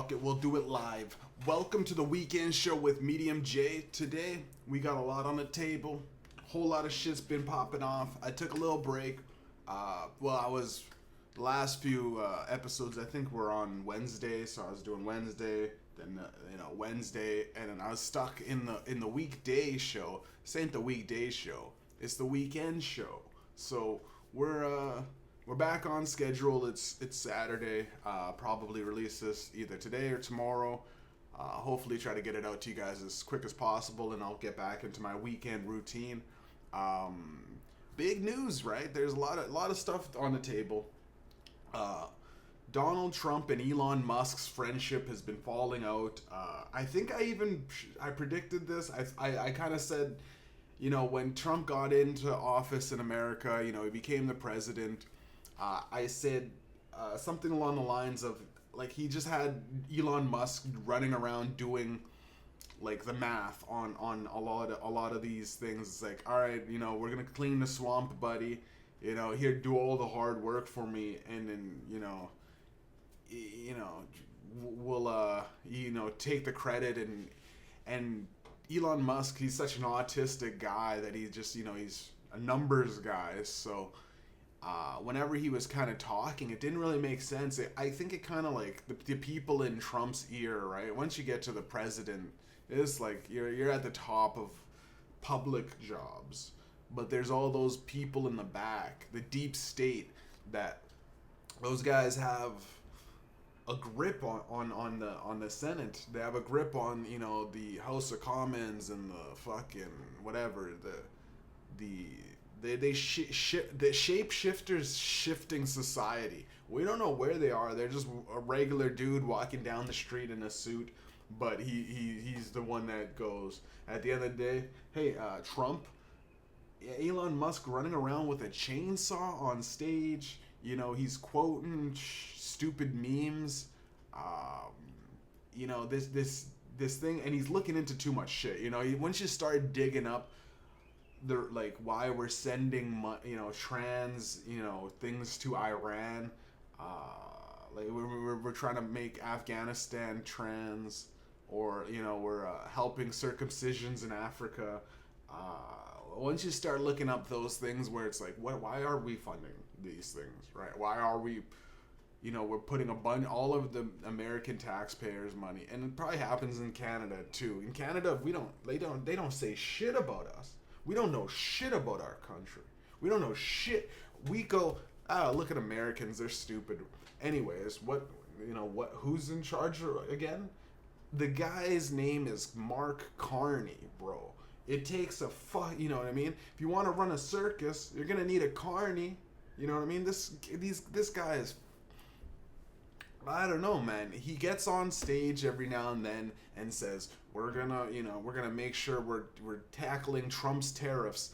Fuck it, we'll do it live. Welcome to the weekend show with Mediumjay. Today, we got a lot on the table. Whole lot of shit's been popping off. I took a little break. The last few episodes, I think, were on Wednesday, so I was doing Wednesday, then Wednesday, and then I was stuck in the weekday show. This ain't the weekday show. It's the weekend show. So we're back on schedule. It's Saturday. Probably release this either today or tomorrow. Hopefully try to get it out to you guys as quick as possible, and I'll get back into my weekend routine. Big news, right? There's a lot of stuff on the table. Donald Trump and Elon Musk's friendship has been falling out. I think I predicted this. I kind of said, when Trump got into office in America, he became the president. I said something along the lines of, like, he just had Elon Musk running around doing, like, the math on a lot of these things. It's like, all right, we're gonna clean the swamp, buddy. Here, do all the hard work for me, and then we'll take the credit. And Elon Musk, he's such an autistic guy that he's just he's a numbers guy. So whenever he was kind of talking, it didn't really make sense. I think it kind of like the people in Trump's ear, right? Once you get to the president, it's like you're at the top of public jobs, but there's all those people in the back, the deep state, that those guys have a grip on the Senate. They have a grip on the House of Commons and the fucking whatever the shapeshifters shifting society. We don't know where they are. They're just a regular dude walking down the street in a suit, but he's the one that goes. At the end of the day, hey, Trump, Elon Musk running around with a chainsaw on stage. He's quoting stupid memes. This thing, and he's looking into too much shit. Once you start digging up why we're sending trans things to Iran, we're trying to make Afghanistan trans, or we're helping circumcisions in Africa. Once you start looking up those things, where it's like, why are we funding these things, right? Why are we we're putting all of the American taxpayers' money, and it probably happens in Canada too. In Canada, they don't say shit about us. We don't know shit about our country. We don't know shit. We go, look at Americans, they're stupid. Anyways, who's in charge again? The guy's name is Mark Carney, bro. It takes you know what I mean? If you want to run a circus, you're going to need a Carney. You know what I mean? This guy is, I don't know, man. He gets on stage every now and then and says, we're gonna make sure we're tackling Trump's tariffs.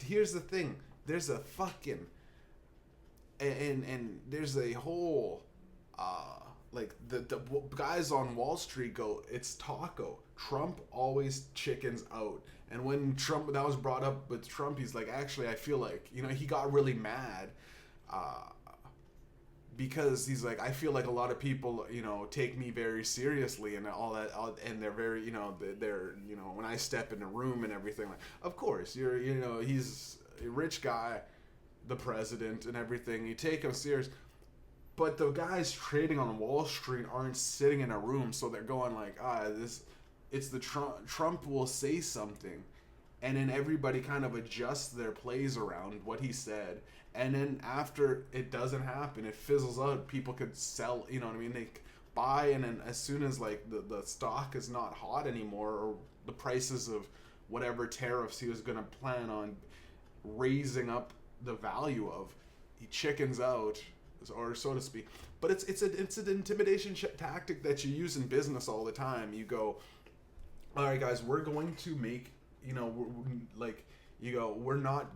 Here's the thing. There's a fucking and there's a whole the guys on Wall Street go, it's taco. Trump always chickens out. And when that was brought up with Trump, he's like, actually, I feel like, he got really mad. Because he's like, I feel like a lot of people, take me very seriously and all that, and they're very, they're, when I step in a room and everything, like, of course, he's a rich guy, the president and everything, you take him serious, but the guys trading on Wall Street aren't sitting in a room, so they're going like, it's the Trump will say something, and then everybody kind of adjusts their plays around what he said. And then after it doesn't happen, it fizzles out. People could sell, they buy, and then as soon as the stock is not hot anymore, or the prices of whatever tariffs he was going to plan on raising up the value of, he chickens out, or so to speak. But it's an intimidation tactic that you use in business all the time. You go, all right, guys, we're going to make, we're not.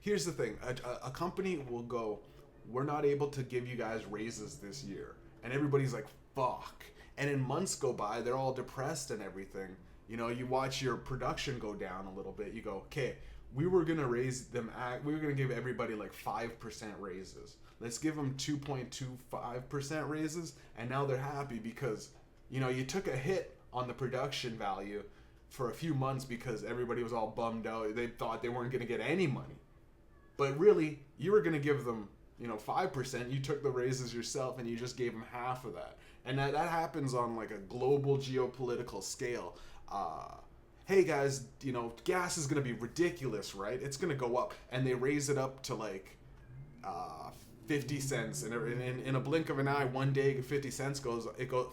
Here's the thing, a company will go, we're not able to give you guys raises this year. And everybody's like, fuck. And then months go by, they're all depressed and everything. You watch your production go down a little bit. You go, okay, we were going to raise them, we were going to give everybody 5% raises. Let's give them 2.25% raises. And now they're happy because You took a hit on the production value for a few months because everybody was all bummed out. They thought they weren't going to get any money. But really, you were going to give them, 5%. You took the raises yourself and you just gave them half of that. And that happens on like a global geopolitical scale. Hey guys, gas is going to be ridiculous, right? It's going to go up. And they raise it up to like 50 cents. And in a blink of an eye, one day 50 cents goes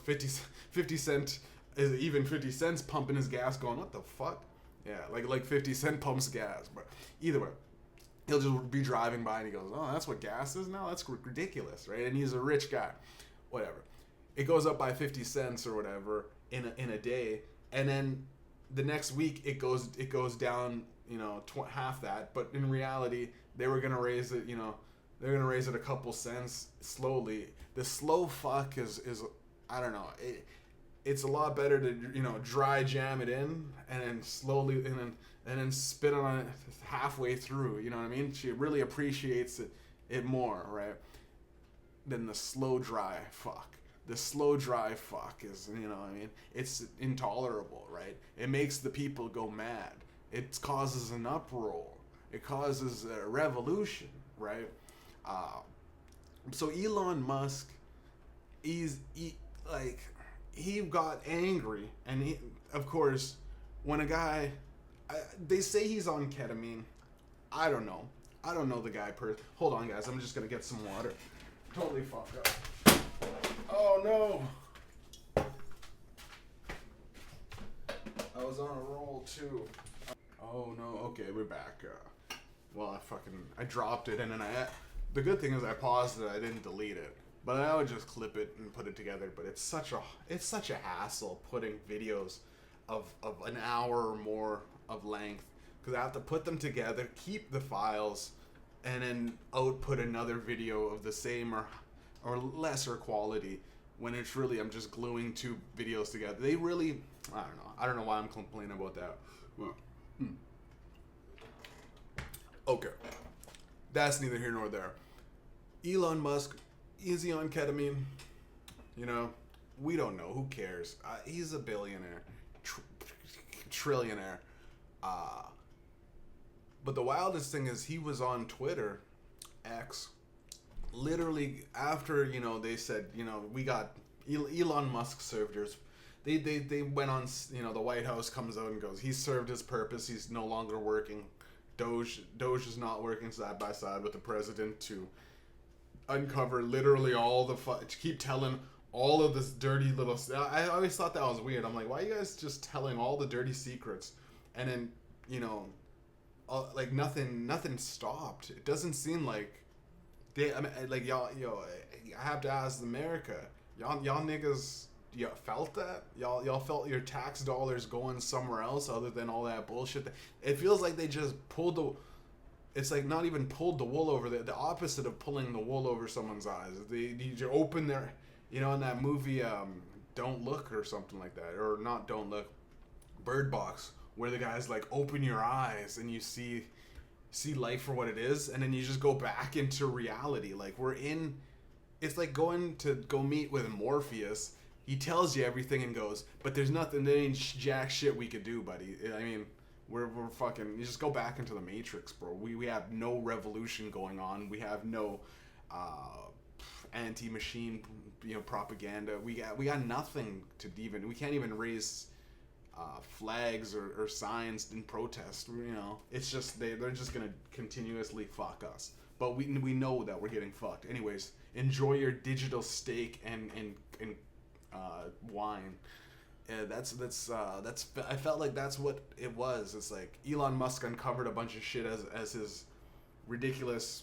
50 cent is even 50 cents pumping his gas going, what the fuck? Yeah, like 50 cent pumps gas. But either way, he'll just be driving by and he goes, oh, that's what gas is now? That's ridiculous, right? And he's a rich guy. Whatever. It goes up by 50 cents or whatever in a day. And then the next week it goes down, half that. But in reality, they were going to raise it, they're going to raise it a couple cents slowly. The slow fuck is I don't know. It's a lot better to, dry jam it in and then slowly and then spit on it halfway through. You know what I mean? She really appreciates it more, right? Than the slow dry fuck. The slow dry fuck is, it's intolerable, right? It makes the people go mad. It causes an uproar. It causes a revolution, right? So Elon Musk, he got angry, and of course, when a guy, they say he's on ketamine. I don't know the guy Hold on, guys. I'm just gonna get some water. Totally fucked up. Oh no! I was on a roll too. Oh no. Okay, we're back. Well, I dropped it, and then the good thing is I paused it. I didn't delete it. But I would just clip it and put it together. But it's such a hassle putting videos of an hour or more of length, because I have to put them together, keep the files, and then output another video of the same or lesser quality. When it's really, I'm just gluing two videos together. They really, I don't know why I'm complaining about that. Well, okay, that's neither here nor there. Elon Musk. Is he on ketamine? We don't know. Who cares? He's a billionaire. Trillionaire. But the wildest thing is he was on Twitter, X, literally after, they said, we got Elon Musk served his. They went on, the White House comes out and goes, he's served his purpose. He's no longer working. Doge is not working side by side with the president to uncover literally all the to keep telling all of this dirty little I always thought that was weird. I'm like, why are you guys just telling all the dirty secrets? And then like nothing stopped. It doesn't seem like they, like y'all, I have to ask America, y'all niggas, felt that? Y'all felt your tax dollars going somewhere else other than all that bullshit? It feels like they just pulled it's like not even pulled the wool over the opposite of pulling the wool over someone's eyes. They need to open their, in that movie, Don't Look or something like that, or not Don't Look, Bird Box, where the guy's like, open your eyes and you see life for what it is, and then you just go back into reality. Like it's like going to go meet with Morpheus. He tells you everything and goes, but there ain't jack shit we could do, buddy. I mean, we're fucking, you just go back into the Matrix, bro. We have no revolution going on. We have no anti-machine, propaganda. We got nothing to even, we can't even raise flags or signs in protest. It's just they're just gonna continuously fuck us. But we know that we're getting fucked. Anyways, enjoy your digital steak and wine. That's I felt like that's what it was. It's like Elon Musk uncovered a bunch of shit as his ridiculous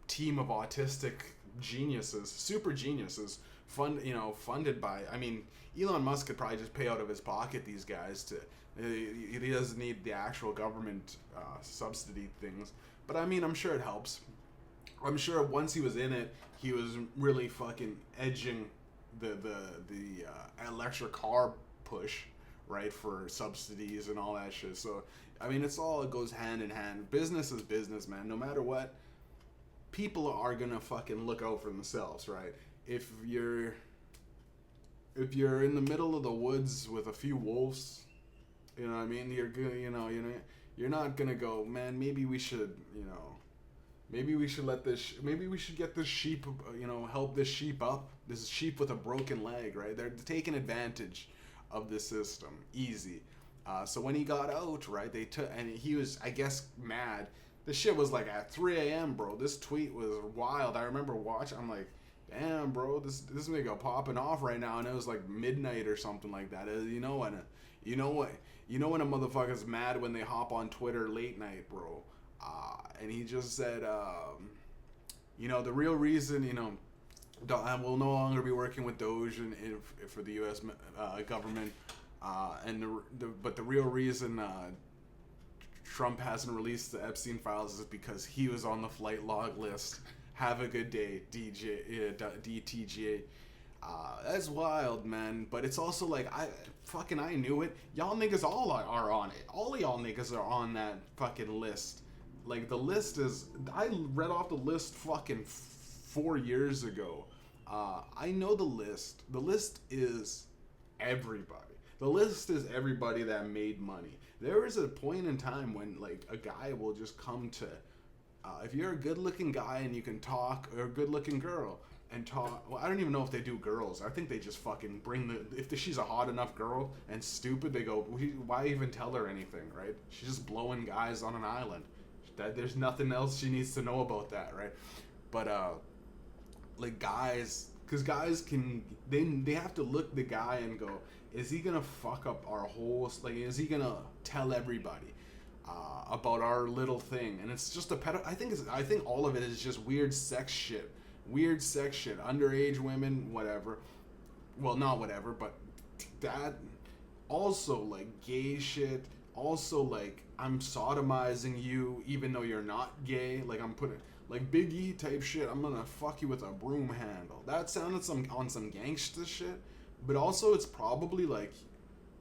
team of autistic geniuses, super geniuses, funded by. I mean, Elon Musk could probably just pay out of his pocket these guys to. He doesn't need the actual government subsidy things. But I mean, I'm sure it helps. I'm sure once he was in it, he was really fucking edging the electric car push, right, for subsidies and all that shit. So I mean, it goes hand in hand. Business is business, man. No matter what, people are gonna fucking look out for themselves, right? If you're if you're in the middle of the woods with a few wolves, you know what I mean? You're good. You're not gonna go, man. Maybe we should, maybe we should let this. Maybe we should get this sheep. Help this sheep up. This sheep with a broken leg, right? They're taking advantage of the system. Easy. So when he got out, right, they took, and he was, I guess, mad. This shit was like at 3 a.m., bro. This tweet was wild. I remember watching. I'm like, damn, bro, this nigga popping off right now, and it was like midnight or something like that. You know what? You know when a motherfucker's mad when they hop on Twitter late night, bro. And he just said, the real reason, I will no longer be working with Doge for the U.S. Government, but the real reason Trump hasn't released the Epstein files is because he was on the flight log list. Have a good day, DTJ. That's wild, man. But it's also like, I knew it. Y'all niggas all are on it. All of y'all niggas are on that fucking list. Like, the list is, I read off the list fucking 4 years ago. I know the list. The list is everybody. The list is everybody that made money. There is a point in time when, like, a guy will just come to, if you're a good-looking guy and you can talk, or a good-looking girl and talk, well, I don't even know if they do girls. I think they just fucking if she's a hot enough girl and stupid, they go, why even tell her anything, right? She's just blowing guys on an island. There's nothing else she needs to know about that, right? But, like, guys, because guys they have to look the guy and go, is he gonna fuck up our whole, like, is he gonna tell everybody about our little thing? And it's just I think all of it is just weird sex shit, underage women, whatever. Well, not whatever, but that also, like, gay shit. Also, like, I'm sodomizing you even though you're not gay. Like, I'm putting, like, Big E type shit. I'm gonna fuck you with a broom handle. That sounded on some gangster shit. But also, it's probably like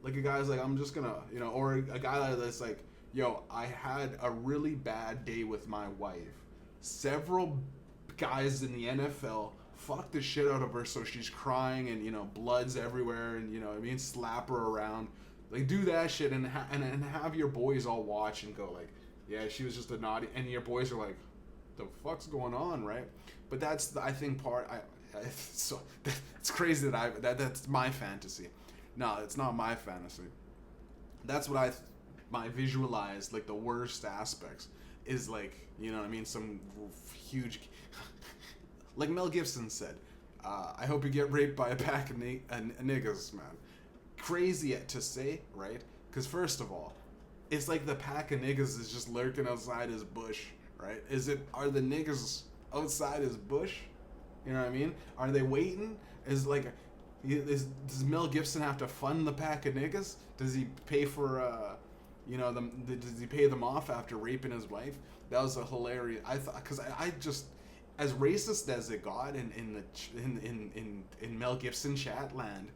a guy's like, I'm just gonna, or a guy that's like, yo, I had a really bad day with my wife. Several guys in the NFL fucked the shit out of her, so she's crying and, blood's everywhere, and, slap her around. Like, do that shit and have your boys all watch and go like, yeah, she was just a naughty, and your boys are like, the fuck's going on, right? But that's the, I think, part, so it's crazy that's my fantasy. No, it's not my fantasy. That's what my visualized, like, the worst aspects is, like, some huge, like Mel Gibson said, I hope you get raped by a pack of niggas, man. Crazy to say, right? Because first of all, it's like the pack of niggas is just lurking outside his bush, right? Are the niggas outside his bush? You know what I mean? Are they waiting? Does Mel Gibson have to fund the pack of niggas? Does he pay for, does he pay them off after raping his wife? That was a hilarious. I thought, because I just, as racist as it got in Mel Gibson chat land,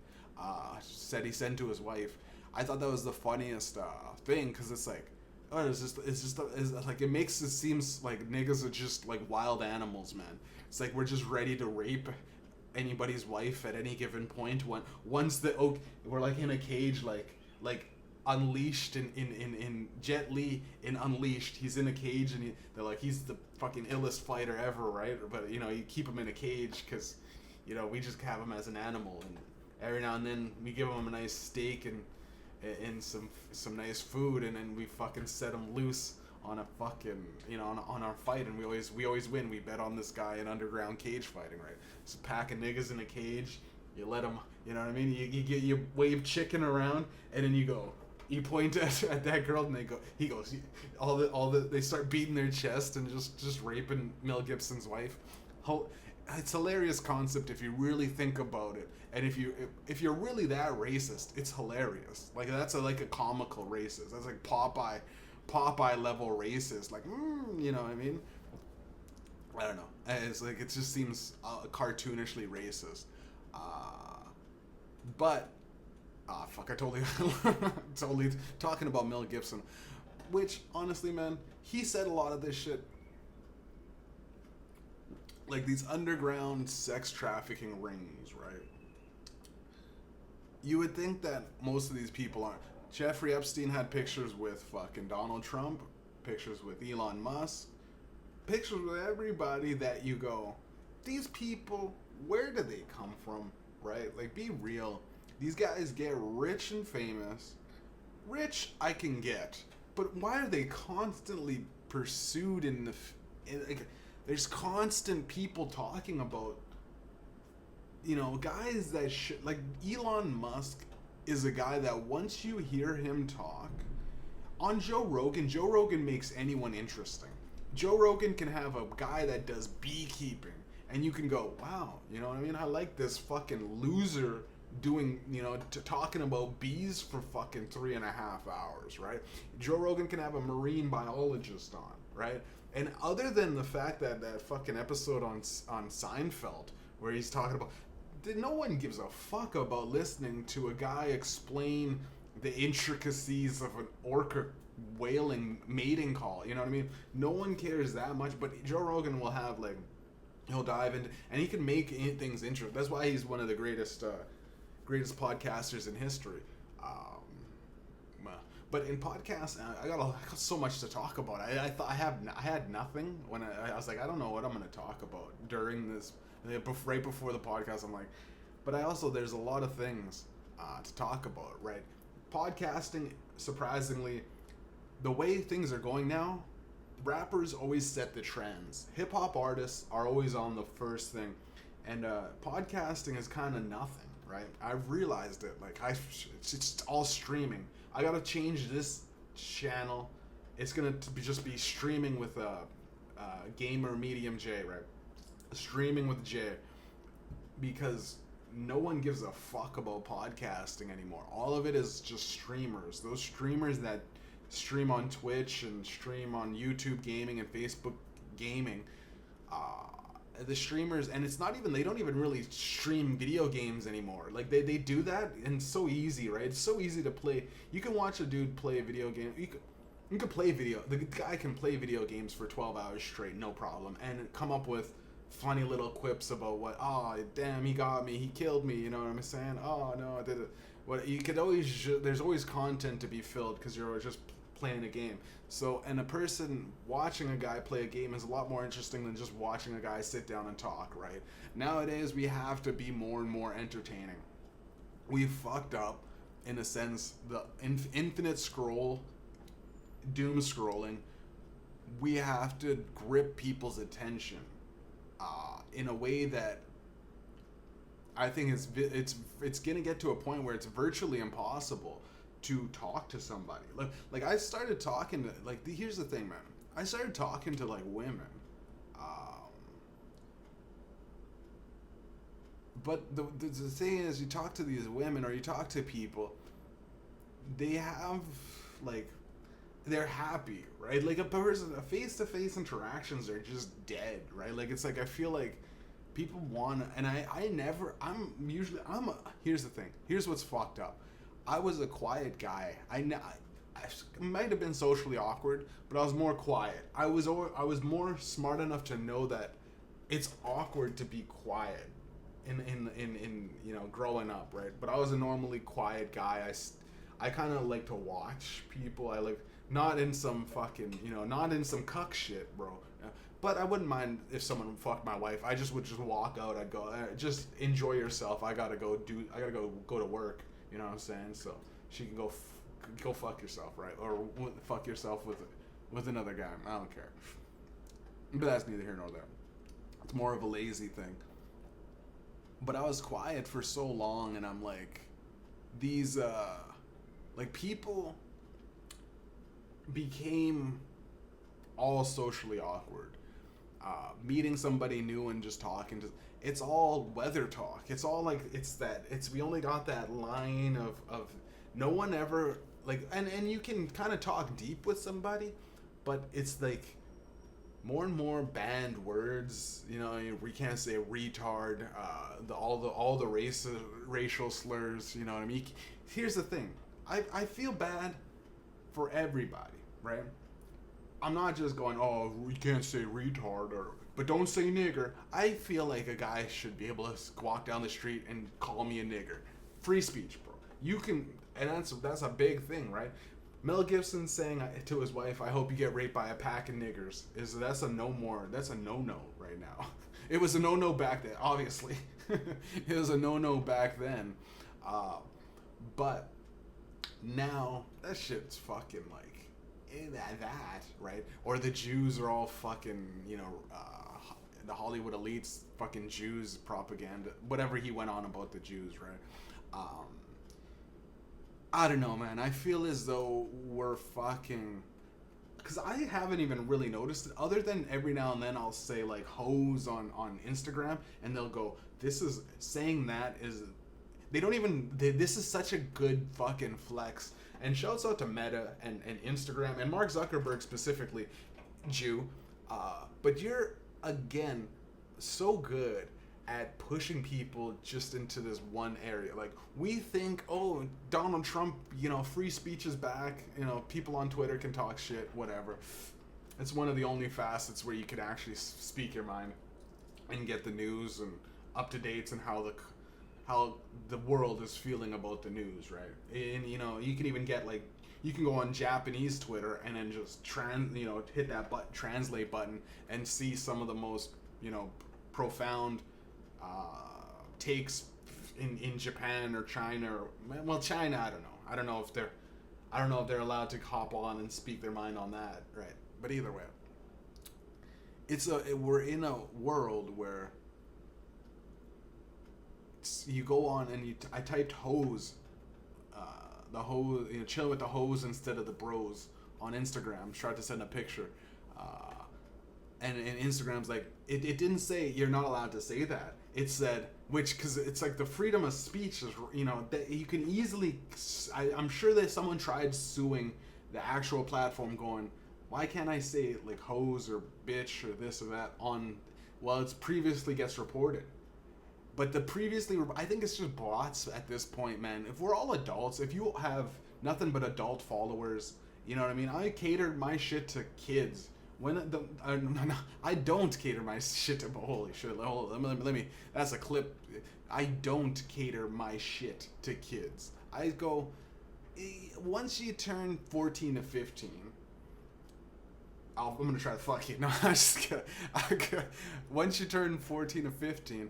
said he sent to his wife. I thought that was the funniest thing, because it's like, like, it makes it seems like niggas are just like wild animals, man. It's like we're just ready to rape anybody's wife at any given point. Once we're like in a cage, like Unleashed in Jet Li in Unleashed. He's in a cage and they're like, he's the fucking illest fighter ever, right? But you keep him in a cage because we just have him as an animal, and every now and then we give him a nice steak and some nice food, and then we fucking set him loose on a fucking on our fight, and we always win. We bet on this guy in underground cage fighting, right? It's a pack of niggas in a cage. You let them, you know what I mean? You wave chicken around, and then you point at that girl, and he goes, they start beating their chest and just raping Mel Gibson's wife. It's a hilarious concept if you really think about it, and if you're really that racist, it's hilarious. Like, that's like a comical racist. That's like Popeye level racist. Like, you know what I mean? I don't know. It's like, it just seems cartoonishly racist. But fuck, I totally talking about Mel Gibson, which honestly, man, he said a lot of this shit. Like, these underground sex trafficking rings, right? You would think that most of these people aren't. Jeffrey Epstein had pictures with fucking Donald Trump, pictures with Elon Musk, pictures with everybody that you go, these people, where do they come from, right? Like, be real. These guys get rich and famous. Rich, I can get. But why are they constantly pursued like, there's constant people talking about, guys that like Elon Musk is a guy that once you hear him talk on Joe Rogan makes anyone interesting. Joe Rogan can have a guy that does beekeeping and you can go, wow, you know what I mean? I like this fucking loser doing, talking about bees for fucking 3.5 hours, right? Joe Rogan can have a marine biologist on, right? And other than the fact that fucking episode on Seinfeld where he's talking about, no one gives a fuck about listening to a guy explain the intricacies of an orca whaling mating call. You know what I mean? No one cares that much, but Joe Rogan will have, like, he'll dive into, and he can make things interesting. That's why he's one of the greatest podcasters in history. But in podcasts, I got so much to talk about. I thought I had nothing when I was like, I don't know what I'm going to talk about during this. Right before the podcast, I'm like, but there's a lot of things to talk about, right? Podcasting, surprisingly, the way things are going now, rappers always set the trends. Hip-hop artists are always on the first thing, and podcasting is kind of nothing, right? I've realized it. Like, it's all streaming. I gotta change this channel. It's gonna just be streaming with gamer Mediumjay, right? Streaming with Jay, because no one gives a fuck about podcasting anymore. All of it is just streamers. Those streamers that stream on Twitch and stream on YouTube gaming and Facebook gaming. The streamers, and it's not even, they don't even really stream video games anymore. Like, they do that, and it's so easy, right? It's so easy to play. You can watch a dude play a video game. You can play the guy can play video games for 12 hours straight, no problem, and come up with funny little quips about damn, he got me, he killed me, you know what I'm saying? Oh no, I did it. You could always, there's always content to be filled because you're just playing a game. So, and a person watching a guy play a game is a lot more interesting than just watching a guy sit down and talk, right? Nowadays, we have to be more and more entertaining. We've fucked up, in a sense, the infinite doom scrolling. We have to grip people's attention in a way that I think it's gonna get to a point where it's virtually impossible to talk to somebody. Like I started talking to, here's the thing, man. I started talking to, like, women. But the thing is, you talk to these women or you talk to people, they have, like, they're happy, right? Like, a face-to-face interactions are just dead, right? Like, it's like, I feel like people want, and here's the thing. Here's what's fucked up. I was a quiet guy. I might have been socially awkward, but I was more quiet. I was more smart enough to know that it's awkward to be quiet in growing up, right? But I was a normally quiet guy. I kind of like to watch people. I like, not in some fucking, not in some cuck shit, bro. But I wouldn't mind if someone fucked my wife. I would just walk out. I'd go, just enjoy yourself. I gotta go to work. You know what I'm saying? So she can go fuck yourself, right? Or fuck yourself with another guy. I don't care. But that's neither here nor there. It's more of a lazy thing. But I was quiet for so long, and I'm like, these people became all socially awkward. Meeting somebody new and just talking to, it's all weather talk. It's all like, we only got that line of no one ever, like, and you can kind of talk deep with somebody, but it's like more and more banned words. We can't say retard, all the racial slurs, you know what I mean? Here's the thing. I feel bad for everybody, right? I'm not just going, oh, we can't say retard, but don't say nigger. I feel like a guy should be able to walk down the street and call me a nigger. Free speech, bro. You can, and that's a big thing, right? Mel Gibson saying to his wife, "I hope you get raped by a pack of niggers." That's a no more. That's a no right now. It was a no back then, obviously. It was a no back then, but now that shit's fucking like that, right? Or the Jews are all fucking, the Hollywood elites, fucking Jews propaganda, whatever he went on about the Jews, right? I don't know, man. I feel as though we're fucking, because I haven't even really noticed it, other than every now and then I'll say like hoes on Instagram, and they'll go, this is saying that is, they don't even, this is such a good fucking flex. And shouts out to Meta and Instagram and Mark Zuckerberg specifically, Jew. But you're, again, so good at pushing people just into this one area. Like, we think, oh, Donald Trump, free speech is back. People on Twitter can talk shit, whatever. It's one of the only facets where you can actually speak your mind and get the news and up-to-dates and how the world is feeling about the news, right? And you can even get you can go on Japanese Twitter and then just hit that translate button and see some of the most profound takes in Japan or China, or China. I don't know if they're allowed to hop on and speak their mind on that, right? But either way, we're in a world where you go on and I typed hose, the hose, chill with the hose instead of the bros on Instagram. Tried to send a picture, and Instagram's like, it didn't say you're not allowed to say that. It said, because it's like the freedom of speech is, that you can easily, I'm sure that someone tried suing the actual platform, going, why can't I say like hose or bitch or this or that on, well, it's previously gets reported. But I think it's just bots at this point, man. If we're all adults, if you have nothing but adult followers, you know what I mean? I catered my shit to kids. I don't cater my shit to, holy shit, let me, that's a clip. I don't cater my shit to kids. I go, once you turn 14 to 15, I'm gonna try to fuck you. No, I'm just kidding. Once you turn 14 to 15,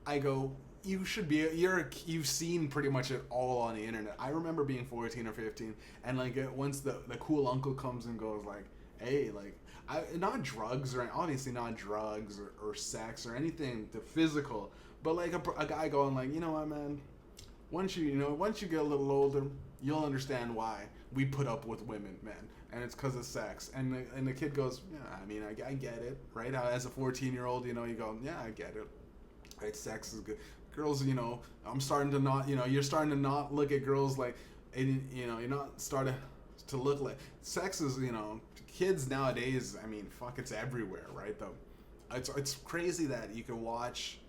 I go, you've seen pretty much it all on the internet. I remember being 14 or 15, and once the cool uncle comes and goes like, hey, not drugs, or obviously not drugs or sex or anything the physical, but like a guy going like, you know what, man, once you get a little older, you'll understand why we put up with women, man, and it's because of sex. And the kid goes, yeah, I mean, I get it, right? As a 14-year-old, you go, yeah, I get it. Right, sex is good. Girls, I'm starting to not, you're starting to not look at girls like, you're not starting to look like, sex is, kids nowadays, I mean, fuck, it's everywhere, right? Though, it's crazy that you can watch,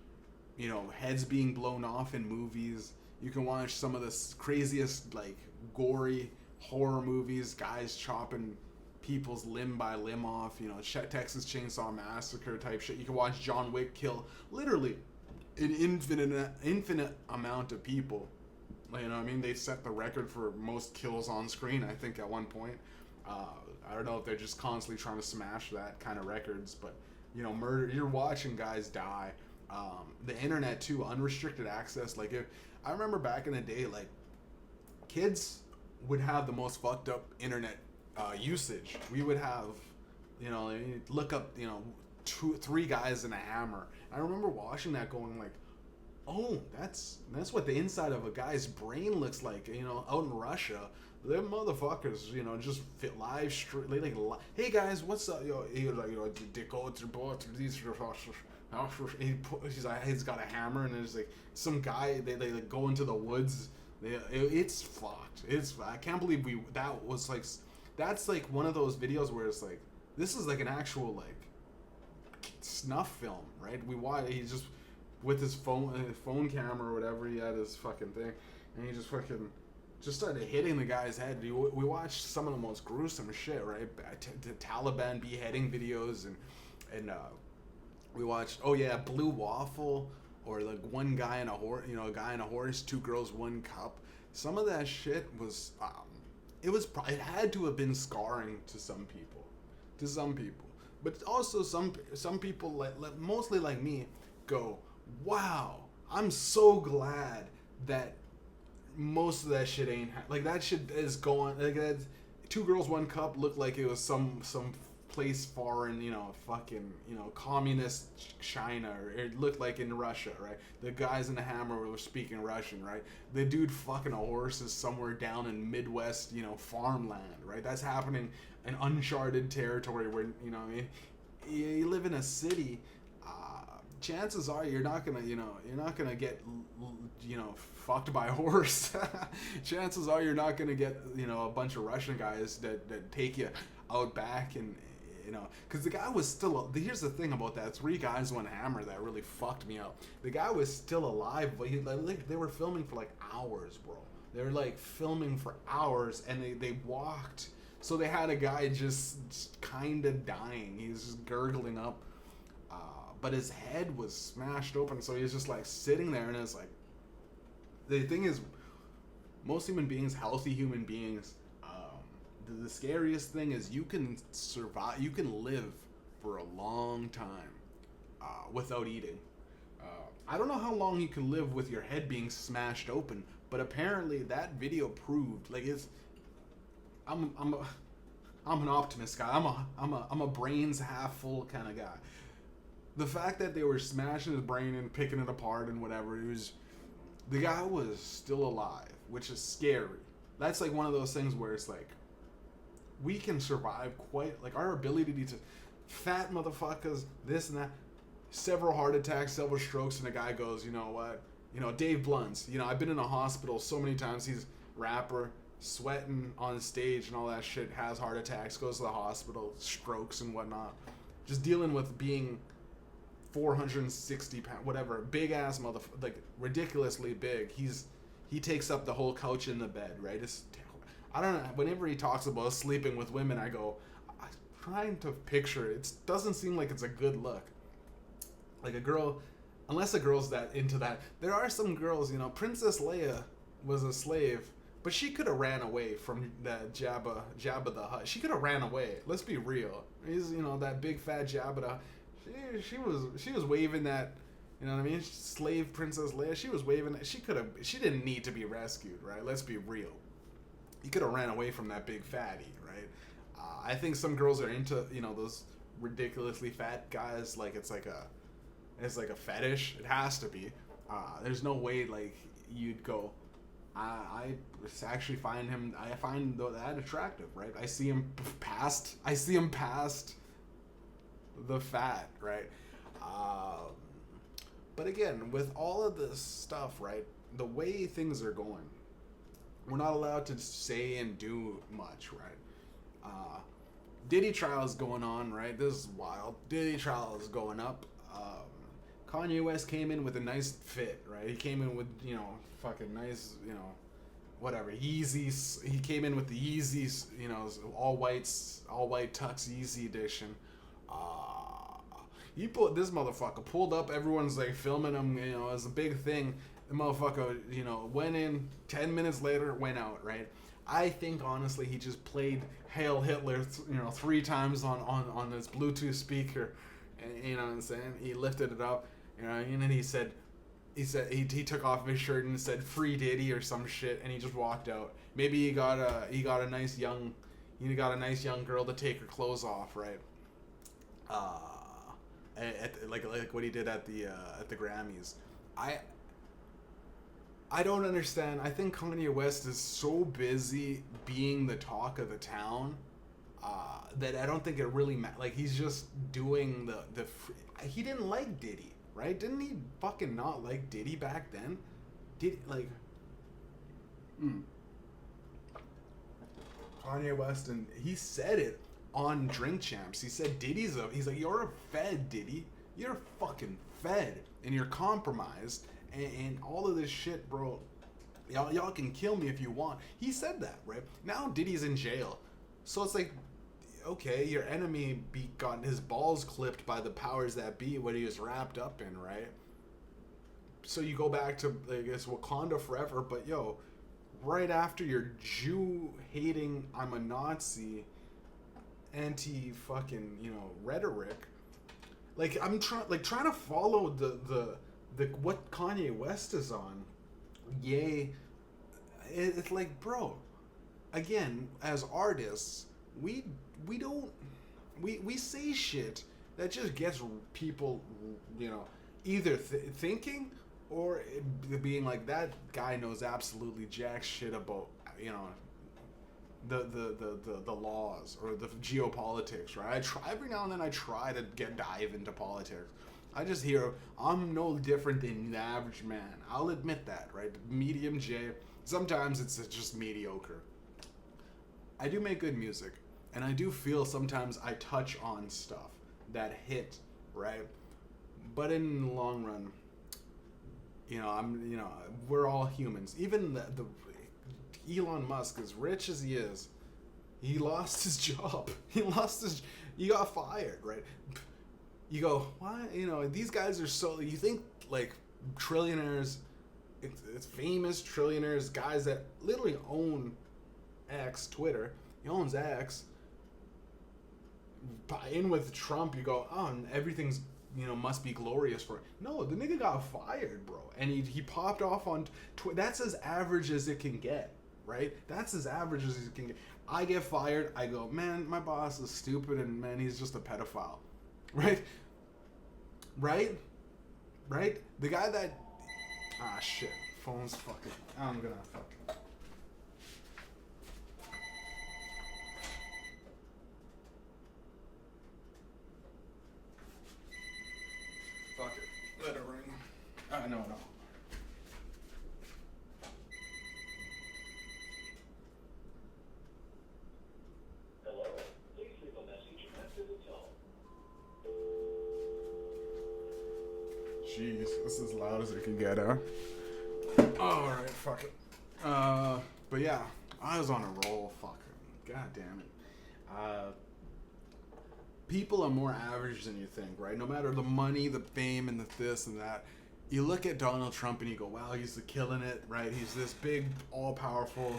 heads being blown off in movies. You can watch some of the craziest, gory horror movies, guys chopping people's limb by limb off, Texas Chainsaw Massacre type shit. You can watch John Wick kill literally an infinite amount of people. You know what I mean? They set the record for most kills on screen, I think, at one point. I don't know if they're just constantly trying to smash that kind of records, but murder, you're watching guys die. The internet too, unrestricted access. I remember back in the day, kids would have the most fucked up internet usage. We would have, look up, 2-3 guys and a hammer. I remember watching that, going like, oh, that's what the inside of a guy's brain looks like. Out in Russia, them motherfuckers, just fit live stream. Hey guys, what's up? He was like, he's got a hammer, and there's some guy. They go into the woods. It's fucked. I can't believe that's one of those videos where it's this is an actual snuff film, right? We watch. He just with his phone camera or whatever, he had his fucking thing, and he just started hitting the guy's head. We watched some of the most gruesome shit, right? The Taliban beheading videos, and we watched, Blue Waffle, or one guy and a horse, a guy and a horse, 2 girls, 1 cup. some of that shit was it had to have been scarring to some people, but also some people mostly like me go, wow, I'm so glad that most of that shit ain't like that shit is going like that. Two Girls One Cup looked like it was some place far in, fucking, communist China, or it looked like in Russia, right? The guys in the hammer were speaking Russian, right? The dude fucking a horse is somewhere down in Midwest, farmland, right? That's happening in uncharted territory where, you live in a city. Chances are you're not gonna get, fucked by a horse. Chances are you're not gonna get, a bunch of Russian guys that take you out back and, because the guy was still. Here's the thing about that 3 Guys One Hammer that really fucked me up. The guy was still alive, but they were filming for like hours, bro. They were like filming for hours, and they walked. So they had a guy just kind of dying. He was just gurgling up. But his head was smashed open, so he was just like sitting there, and it's like, the thing is, most human beings, healthy human beings, the scariest thing is you can survive, you can live for a long time without eating. I don't know how long you can live with your head being smashed open, but apparently that video proved, like, I'm an optimist guy. I'm a brains half full kind of guy. The fact that they were smashing his brain and picking it apart and whatever, the guy was still alive, which is scary. That's like one of those things where it's like, we can survive like our ability to, fat motherfuckers, this and that, several heart attacks, several strokes, and the guy goes, you know what? Dave Blunts, I've been in a hospital so many times, he's rapper, sweating on stage and all that shit, has heart attacks, goes to the hospital, strokes and whatnot. Just dealing with being 460 pounds, whatever, big ass motherfucker, like ridiculously big. He takes up the whole couch in the bed, right? I don't know. Whenever he talks about sleeping with women, I'm trying to picture it. It doesn't seem like it's a good look. Like a girl, unless a girl's that into that. There are some girls, Princess Leia was a slave, but she could have ran away from that Jabba the Hutt. She could have ran away. Let's be real. He's, that big fat Jabba the Hutt. She was waving that, you know what I mean? Slave Princess Leia. She was waving that. She didn't need to be rescued, right? Let's be real. You could have ran away from that big fatty, right? I think some girls are into, those ridiculously fat guys. Like it's like a fetish. It has to be. There's no way like you'd go, I actually find that attractive, right? I see him past the fat, right? But again, with all of this stuff, right, the way things are going, we're not allowed to say and do much, right? Diddy trial is going on, right? This is wild. Diddy trial is going up. Kanye West came in with a nice fit, right? He came in with, fucking nice, whatever, Yeezys. He came in with the Yeezys, all white tux Yeezy edition. This motherfucker pulled up, everyone's like filming him, as a big thing. The motherfucker, went in, 10 minutes later, went out, right? I think, honestly, he just played Hail Hitler, 3 times on this Bluetooth speaker, and, you know what I'm saying? He lifted it up, and then he took off his shirt and said, "Free Diddy" or some shit, and he just walked out. Maybe he got a nice young girl to take her clothes off, right? Like what he did at the Grammys. I don't understand. I think Kanye West is so busy being the talk of the town that I don't think it really like he's just doing he didn't like Diddy, right? Didn't he fucking not like Diddy back then? Kanye West, and he said it on Drink Champs. He said he's like, "You're a fed, Diddy. You're a fucking fed, and you're compromised, and all of this shit, bro. Y'all can kill me if you want." He said that, right? Now Diddy's in jail, so it's like, okay, your enemy got his balls clipped by the powers that be, what he was wrapped up in, right? So you go back to, I guess, Wakanda forever, but right after your Jew hating, I'm a Nazi, anti fucking, rhetoric. Like I'm trying to follow the what Kanye West is on. Yay. It's like, bro, again, as artists, we don't we say shit that just gets people, either thinking or being like, that guy knows absolutely jack shit about, the laws or the geopolitics, right? I try every now and then. I try to dive into politics. I just hear I'm no different than the average man. I'll admit that, right? Mediumjay. Sometimes it's just mediocre. I do make good music, and I do feel sometimes I touch on stuff that hit, right? But in the long run, we're all humans. Even the Elon Musk, as rich as he is, he lost his job. He got fired, right? You go, why? These guys are so, you think like trillionaires, it's famous trillionaires, guys that literally own X, Twitter, he owns X, in with Trump, you go, oh, and everything's, must be glorious for him. No, the nigga got fired, bro. And he popped off on Twitter. That's as average as it can get, right? That's as average as it can get. I get fired, I go, man, my boss is stupid, and man, he's just a pedophile. Right? The guy that, shit, phone's fucking, I'm gonna fucking. Fuck it, let it ring. No. Hello, please leave a message after the tone. Jeez, this is as loud as it can get, huh? Alright, fuck it. But yeah, I was on a roll, fucking. God damn it. People are more average than you think, right? No matter the money, the fame, and the this and that. You look at Donald Trump and you go, wow, he's killing it, right? He's this big, all-powerful,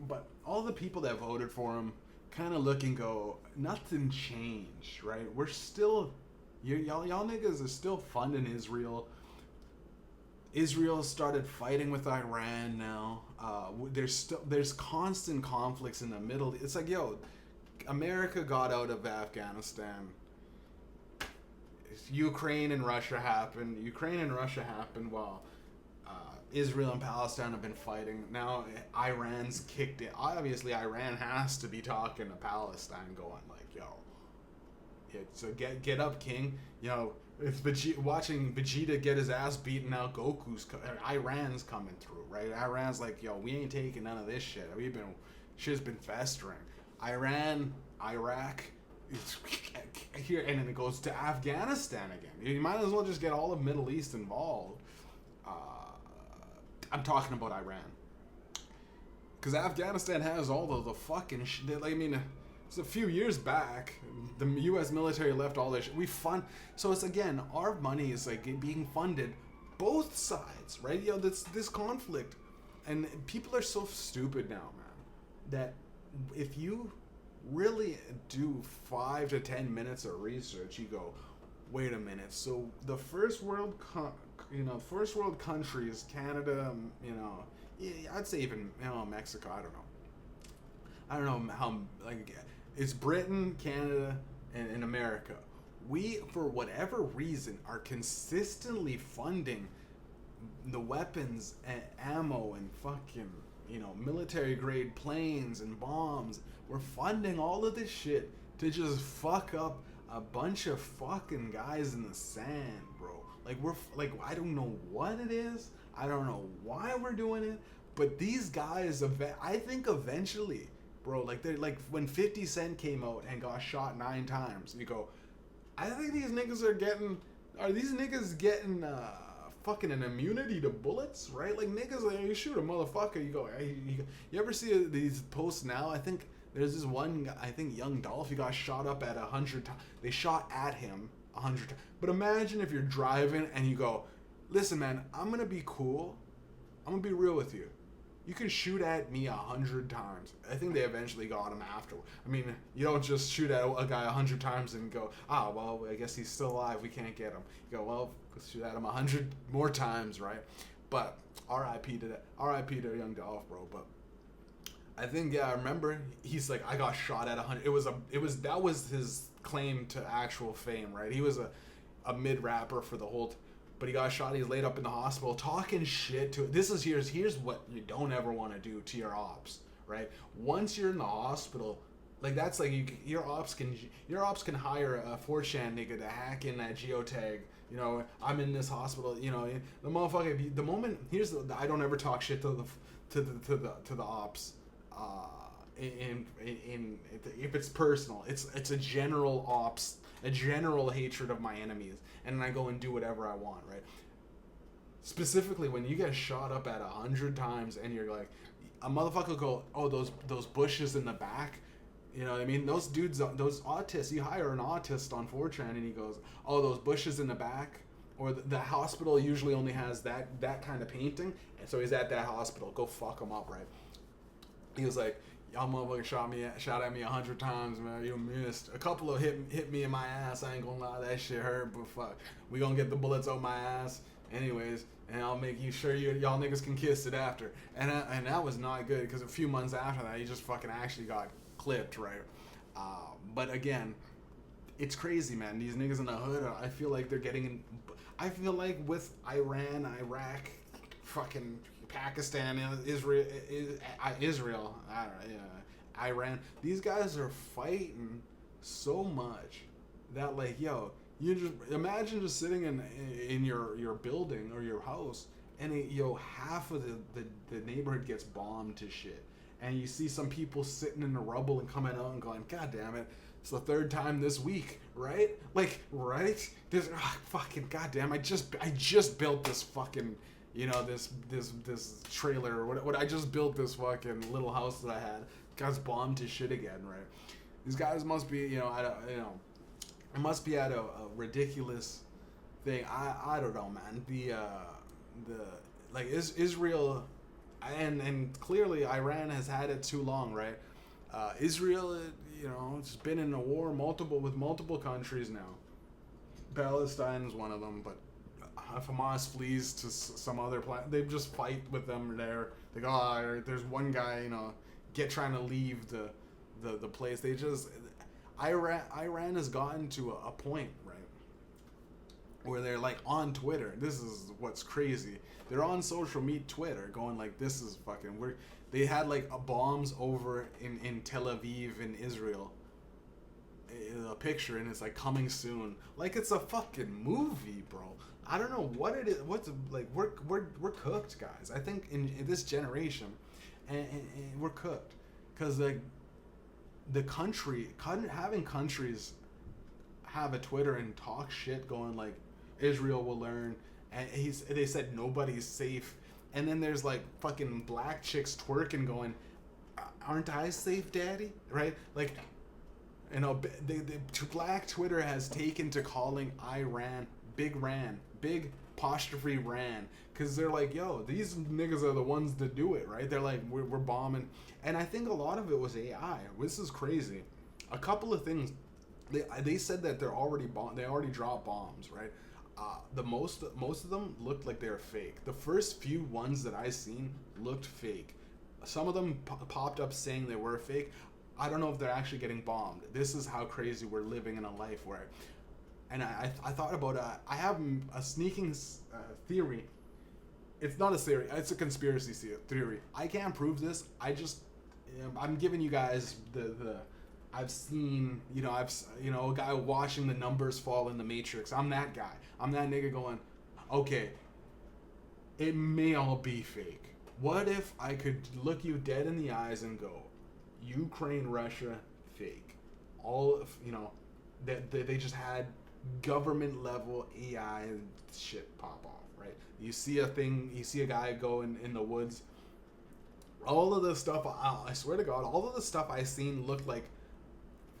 but all the people that voted for him kind of look and go, nothing changed, right? We're still, y'all niggas are still funding Israel. Israel started fighting with Iran now. There's constant conflicts in the middle. It's like, America got out of Afghanistan. Ukraine and Russia happened while Israel and Palestine have been fighting. Now Iran's kicked it. Obviously, Iran has to be talking to Palestine, going like, so get up, king. It's watching Vegeta get his ass beaten. Now Iran's coming through, right? Iran's like, we ain't taking none of this shit. Shit's been festering. Iran, Iraq, here, and then it goes to Afghanistan again. You might as well just get all of Middle East involved. I'm talking about Iran, because Afghanistan has all the fucking shit. It's a few years back, the U.S. military left all this shit. So it's, again, our money is like being funded both sides, right? This conflict, and people are so stupid now, man, that if you really do 5 to 10 minutes of research, you go, wait a minute. So the first world countries, Canada, I'd say even Mexico. I don't know how, like, it's Britain, Canada, and America. We, for whatever reason, are consistently funding the weapons and ammo and fucking, military grade planes and bombs. We're funding all of this shit to just fuck up a bunch of fucking guys in the sand, bro. I don't know what it is. I don't know why we're doing it, but these guys, I think eventually, bro, they're like when 50 Cent came out and got shot 9 times, you go, I think these niggas are getting fucking an immunity to bullets, right? Like, niggas, you shoot a motherfucker, you go, you ever see these posts now? I think there's this one, Young Dolph, he got shot up at 100 times. They shot at him 100 times. But imagine if you're driving and you go, listen, man, I'm gonna be cool. I'm gonna be real with you. You can shoot at me 100 times. I think they eventually got him after. I mean, you don't just shoot at a guy 100 times and go, well, I guess he's still alive. We can't get him. You go, well, let's shoot at him 100 more times, right? But R.I.P. to that. R.I.P. to Young Dolph, bro. But I think, I remember he's like, I got shot at 100. That was his claim to actual fame, right? He was a mid rapper for the whole. But he got shot. He's laid up in the hospital, talking shit to. Here's what you don't ever want to do to your ops, right? Once you're in the hospital, like that's like your ops can hire a 4chan nigga to hack in that geotag. You know, I'm in this hospital. You know, the motherfucker. The moment I don't ever talk shit to the ops. If it's personal, it's a general ops, a general hatred of my enemies, and I go and do whatever I want, right? Specifically, when you get shot up at 100 times, and you're like, a motherfucker go, oh, those bushes in the back, you know what I mean? Those dudes, those autists, you hire an autist on 4chan, and he goes, oh, those bushes in the back, or the hospital usually only has that kind of painting, and so he's at that hospital. Go fuck him up, right? He was like, y'all motherfucker shot at me 100 times, man. You missed. A couple of hit me in my ass. I ain't gonna lie, that shit hurt, but fuck. We gonna get the bullets out my ass anyways, and I'll make you sure y'all niggas can kiss it after. And that was not good, because a few months after that, he just fucking actually got clipped, right? But again, it's crazy, man. These niggas in the hood, I feel like they're getting in. I feel like with Iran, Iraq, fucking Pakistan, Israel, I don't know, Iran. These guys are fighting so much that, like, yo, you just imagine just sitting in your building or your house, and half of the neighborhood gets bombed to shit, and you see some people sitting in the rubble and coming out and going, God damn it, it's the third time this week, right? Like, right? There's fucking goddamn. I just built this fucking. You know, this trailer or what I just built, this fucking little house that I had, got bombed to shit again, right? These guys must be, it must be at a ridiculous thing. I don't know, man. Israel, and clearly Iran has had it too long, right? Israel, it's been in a war with multiple countries now. Palestine is one of them, but if Hamas flees to some other planet, they just fight with them there. They go, there's one guy, trying to leave the place. They just, Iran has gotten to a point, right, where they're like on Twitter. This is what's crazy. They're on social media, Twitter, going like, this is fucking weird. They had like bombs over in Tel Aviv in Israel. A picture, and it's like coming soon, like it's a fucking movie, bro. I don't know what it is. What's like we're cooked, guys. I think in this generation, and we're cooked, because like having countries have a Twitter and talk shit, going like Israel will learn, and they said nobody's safe, and then there's like fucking black chicks twerking, going, aren't I safe, daddy? Right? Like. Black Twitter has taken to calling Iran Big apostrophe Ran, because they're like, yo, these niggas are the ones that do it, right? They're like, we're bombing, and I think a lot of it was AI. This is crazy. A couple of things, they said that they already dropped bombs, right? Most of them looked like they were fake. The first few ones that I seen looked fake. Some of them popped up saying they were fake. I don't know if they're actually getting bombed. This is how crazy we're living in a life where, and I thought about I have a sneaking theory. It's not a theory. It's a conspiracy theory. I can't prove this. I'm giving you guys I've seen, a guy watching the numbers fall in the Matrix. I'm that guy. I'm that nigga going, okay, it may all be fake. What if I could look you dead in the eyes and go, Ukraine, Russia, fake. All of, they just had government level AI and shit pop off, right? You see a guy go in the woods. All of the stuff, I swear to God, all of the stuff I seen looked like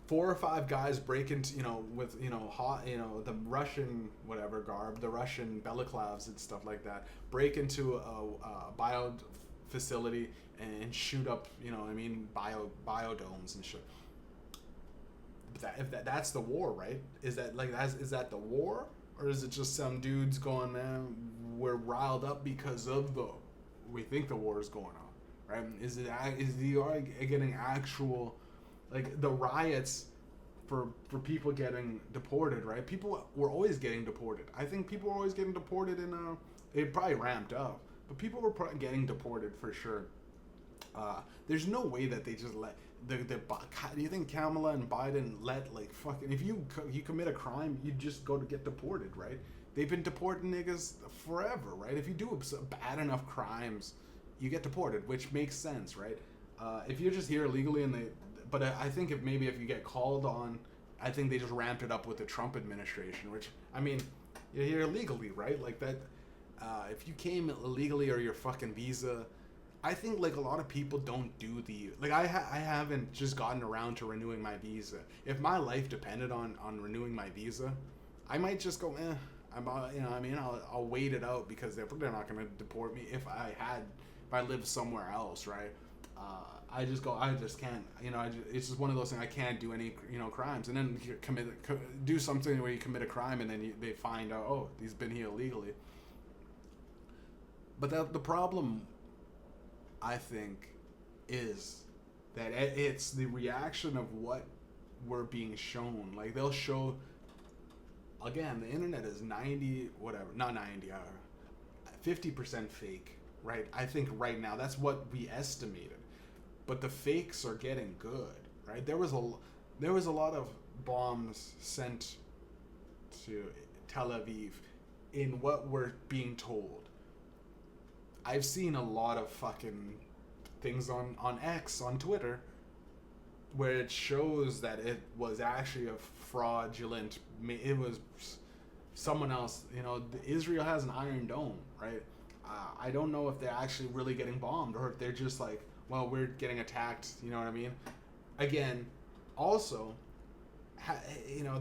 4 or 5 guys break into, with, hot, the Russian whatever garb, the Russian balaclavas and stuff like that, break into a bio facility and shoot up, biodomes and shit. But that's the war, right? Is that the war, or is it just some dudes going, man, we're riled up because of we think the war is going on, right? Is you are getting actual, like, the riots for people getting deported, right? People were always getting deported. I think people were always getting deported it probably ramped up, but people were getting deported for sure. There's no way that they just let do you think Kamala and Biden let, like, fucking, if you commit a crime, you just go to get deported, right? They've been deporting niggas forever, right? If you do bad enough crimes, you get deported, which makes sense, right? If you're just here illegally but I think if you get called on, I think they just ramped it up with the Trump administration, which, I mean, you're here illegally, right? Like that, if you came illegally or your fucking visa, I think, like, a lot of people don't do I haven't just gotten around to renewing my visa. If my life depended on renewing my visa, I might just go, I'll wait it out, because they're not going to deport me if I live somewhere else, right? I just can't, it's just one of those things. I can't do any, crimes, and then you do something where you commit a crime, and then they find out, oh, he's been here illegally. But the problem, I think, is that it's the reaction of what we're being shown. Like, they'll show, again, the internet is 50% fake, right? I think right now that's what we estimated, but the fakes are getting good, right? There was a lot of bombs sent to Tel Aviv in what we're being told. I've seen a lot of fucking things on X, on Twitter, where it shows that it was actually a fraudulent, it was someone else. Israel has an Iron Dome, right? I don't know if they're actually really getting bombed, or if they're just like, well, we're getting attacked, you know what I mean? Again, also,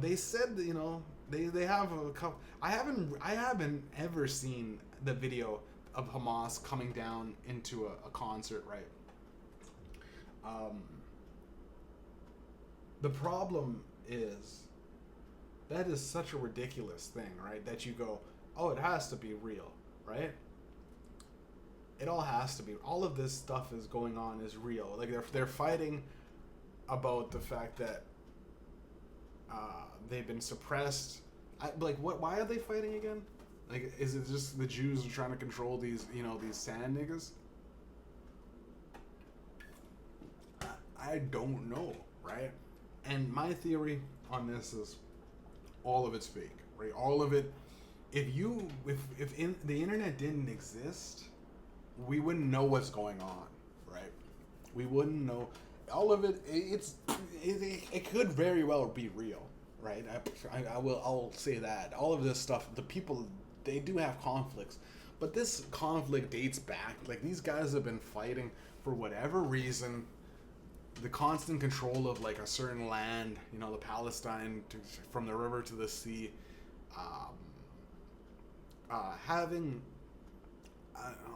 they said that, they have a couple, I haven't ever seen the video of Hamas coming down into a concert, right? The problem is, that is such a ridiculous thing, right? That you go, oh, it has to be real, right? It all has to be. All of this stuff is going on is real. Like, they're fighting about the fact that they've been suppressed. Why are they fighting again? Like, is it just the Jews are trying to control these sand niggas? I don't know, right? And my theory on this is all of it's fake, right? All of it. If the internet didn't exist, we wouldn't know what's going on, right? We wouldn't know. All of it. It could very well be real, right? I'll say that. All of this stuff, the people, they do have conflicts, but this conflict dates back. Like, these guys have been fighting for whatever reason. The constant control of, like, a certain land, the Palestine, from the river to the sea,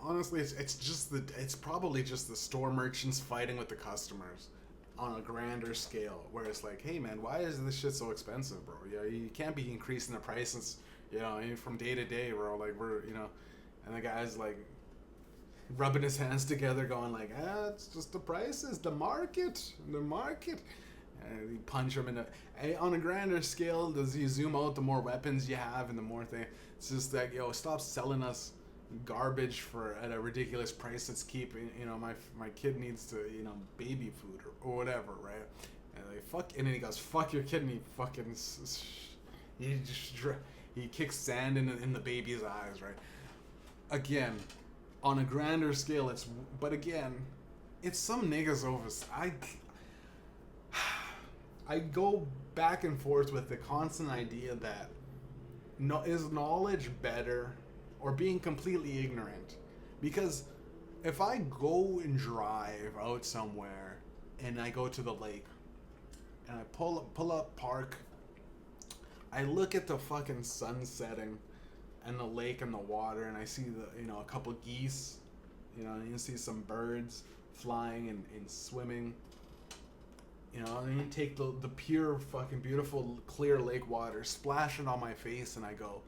honestly, it's probably just the store merchants fighting with the customers on a grander scale, where it's like, hey man, why is this shit so expensive, bro? You can't be increasing the prices, from day to day, bro. Like, and the guy's like rubbing his hands together, going like, it's just the prices, the market. And you punch him on a grander scale. As you zoom out, the more weapons you have, and the more thing. It's just like, stop selling us garbage at a ridiculous price. Let's keep, my kid needs to, baby food or whatever, right? And and then he goes, fuck your kid, and he fucking, he kicks sand in the baby's eyes, right? Again, on a grander scale, it's some niggas over. I go back and forth with the constant idea that is knowledge better or being completely ignorant? Because if I go and drive out somewhere and I go to the lake and I pull up park. I look at the fucking sun setting and the lake and the water, and I see a couple geese, and you see some birds flying and swimming, and you take the pure fucking beautiful clear lake water, splash it on my face, and I go,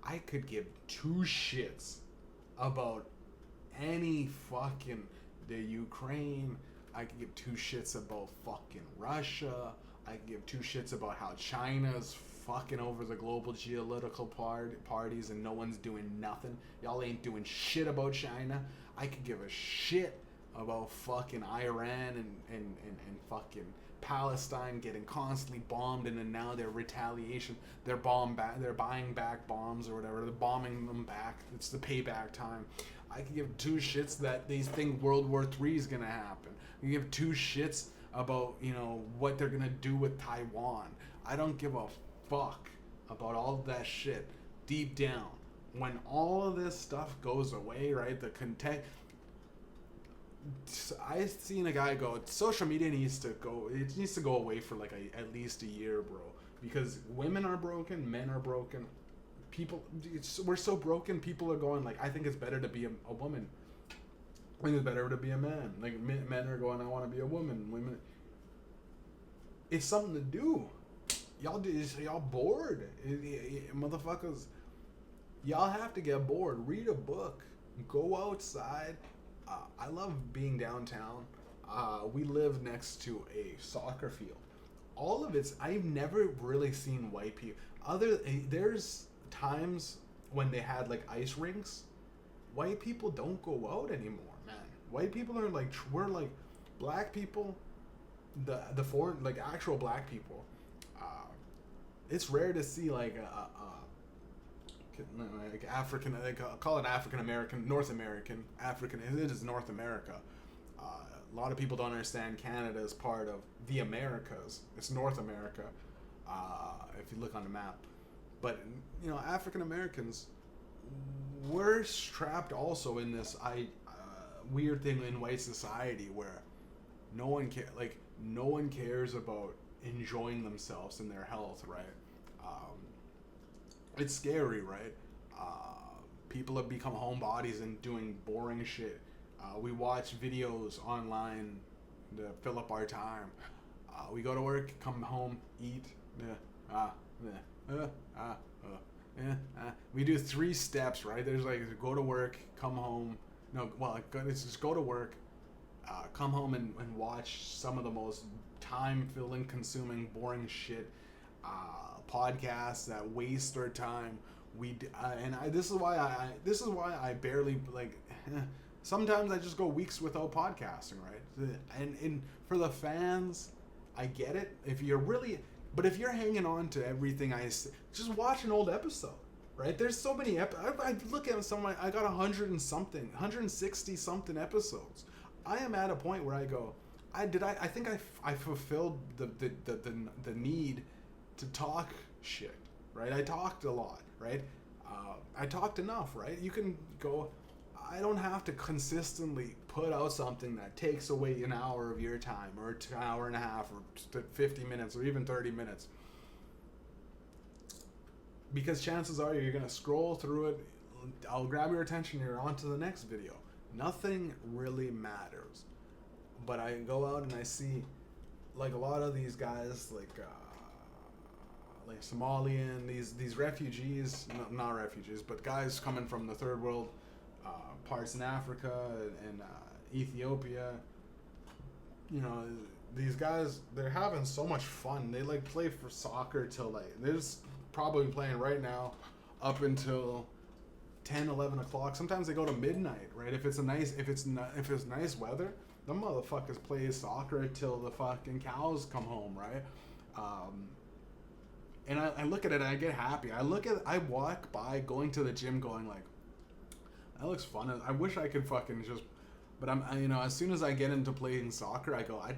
I could give two shits about any fucking the Ukraine. I could give two shits about fucking Russia. I could give two shits about how China's fucking over the global geopolitical parties and no one's doing nothing. Y'all ain't doing shit about China. I could give a shit about fucking Iran and fucking Palestine getting constantly bombed, and then now their retaliation, they're buying back bombs or whatever, they're bombing them back. It's the payback time. I could give two shits that they think World War III is gonna happen. I can give two shits about what they're gonna do with Taiwan. I don't give a fuck about all of that shit. Deep down, when all of this stuff goes away, right? The content. I seen a guy go, social media needs to go. It needs to go away for like at least a year, bro. Because women are broken, men are broken. We're so broken. People are going like, I think it's better to be a woman. I think it's better to be a man. Like men are going, I want to be a woman. Women. It's something to do. Y'all bored, motherfuckers. Y'all have to get bored. Read a book. Go outside. I love being downtown. We live next to a soccer field. All of it's, I've never really seen white people. There's times when they had like ice rinks. White people don't go out anymore, man. White people are like, we're like black people, the foreign, like actual black people. It's rare to see like African, call it African American, North American, African. It is North America. A lot of people don't understand Canada is part of the Americas. It's North America, if you look on the map. But African Americans, we're trapped also in this weird thing in white society where no one cares about enjoying themselves and their health, right? It's scary, right? People have become homebodies and doing boring shit. We watch videos online to fill up our time. We go to work, come home, eat. We do 3 steps, right? There's like go to work, come home. No, well, it's just go to work, come home and watch some of the most time-filling, consuming, boring shit. Podcasts that waste our time. This is why I barely like. Sometimes I just go weeks without podcasting, right? And for the fans, I get it. If you're hanging on to everything I say, just watch an old episode, right? There's so many. I look at some. I got 160 something episodes. I am at a point where I go. I think I fulfilled the need to talk shit, right? I talked a lot, right? I talked enough, right? You can go. I don't have to consistently put out something that takes away an hour of your time, or an hour and a half, or 50 minutes, or even 30 minutes. Because chances are you're gonna scroll through it. I'll grab your attention. You're on to the next video. Nothing really matters. But I go out and I see, like a lot of these guys, like Somalian, these refugees, not refugees, but guys coming from the third world parts in Africa and Ethiopia. These guys, they're having so much fun. They like play for soccer till like, they're just probably playing right now up until 10, 11 o'clock. Sometimes they go to midnight, right? If it's nice weather, them motherfuckers play soccer till the fucking cows come home, right? And I look at it and I get happy. I walk by going to the gym going like, that looks fun. I wish I could fucking just, but as soon as I get into playing soccer, I go, I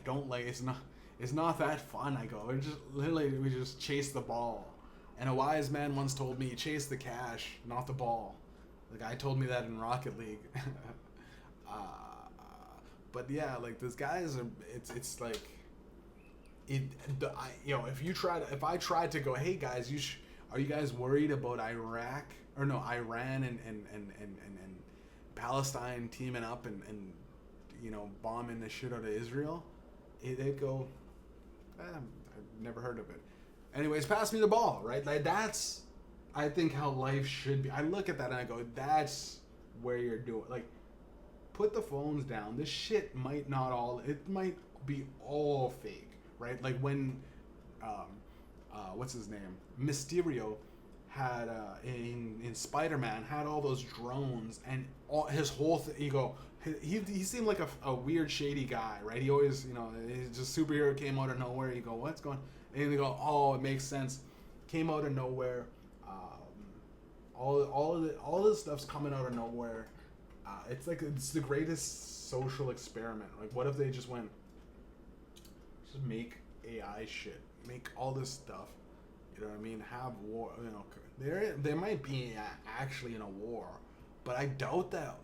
don't like, it's not that fun. I go, we just chase the ball. And a wise man once told me, chase the cash, not the ball. The guy told me that in Rocket League. But yeah, like these guys are, it's like, if I tried to go, hey guys, are you guys worried about Iran and Palestine teaming up and bombing the shit out of Israel? They'd go, I've never heard of it. Anyways, pass me the ball, right? Like that's, I think, how life should be. I look at that and I go, that's where you're doing. Like, put the phones down. This shit might be all fake, right? Like when, what's his name? Mysterio had in Spider-Man had all those drones and his whole he seemed like a weird shady guy, right? He always, he's just superhero came out of nowhere. You go, what's going? And they go, oh, it makes sense. Came out of nowhere. All this stuff's coming out of nowhere. It's like it's the greatest social experiment. Like, what if they just went, just make AI shit, make all this stuff. You know what I mean? Have war. There might be actually in a war, but I doubt that.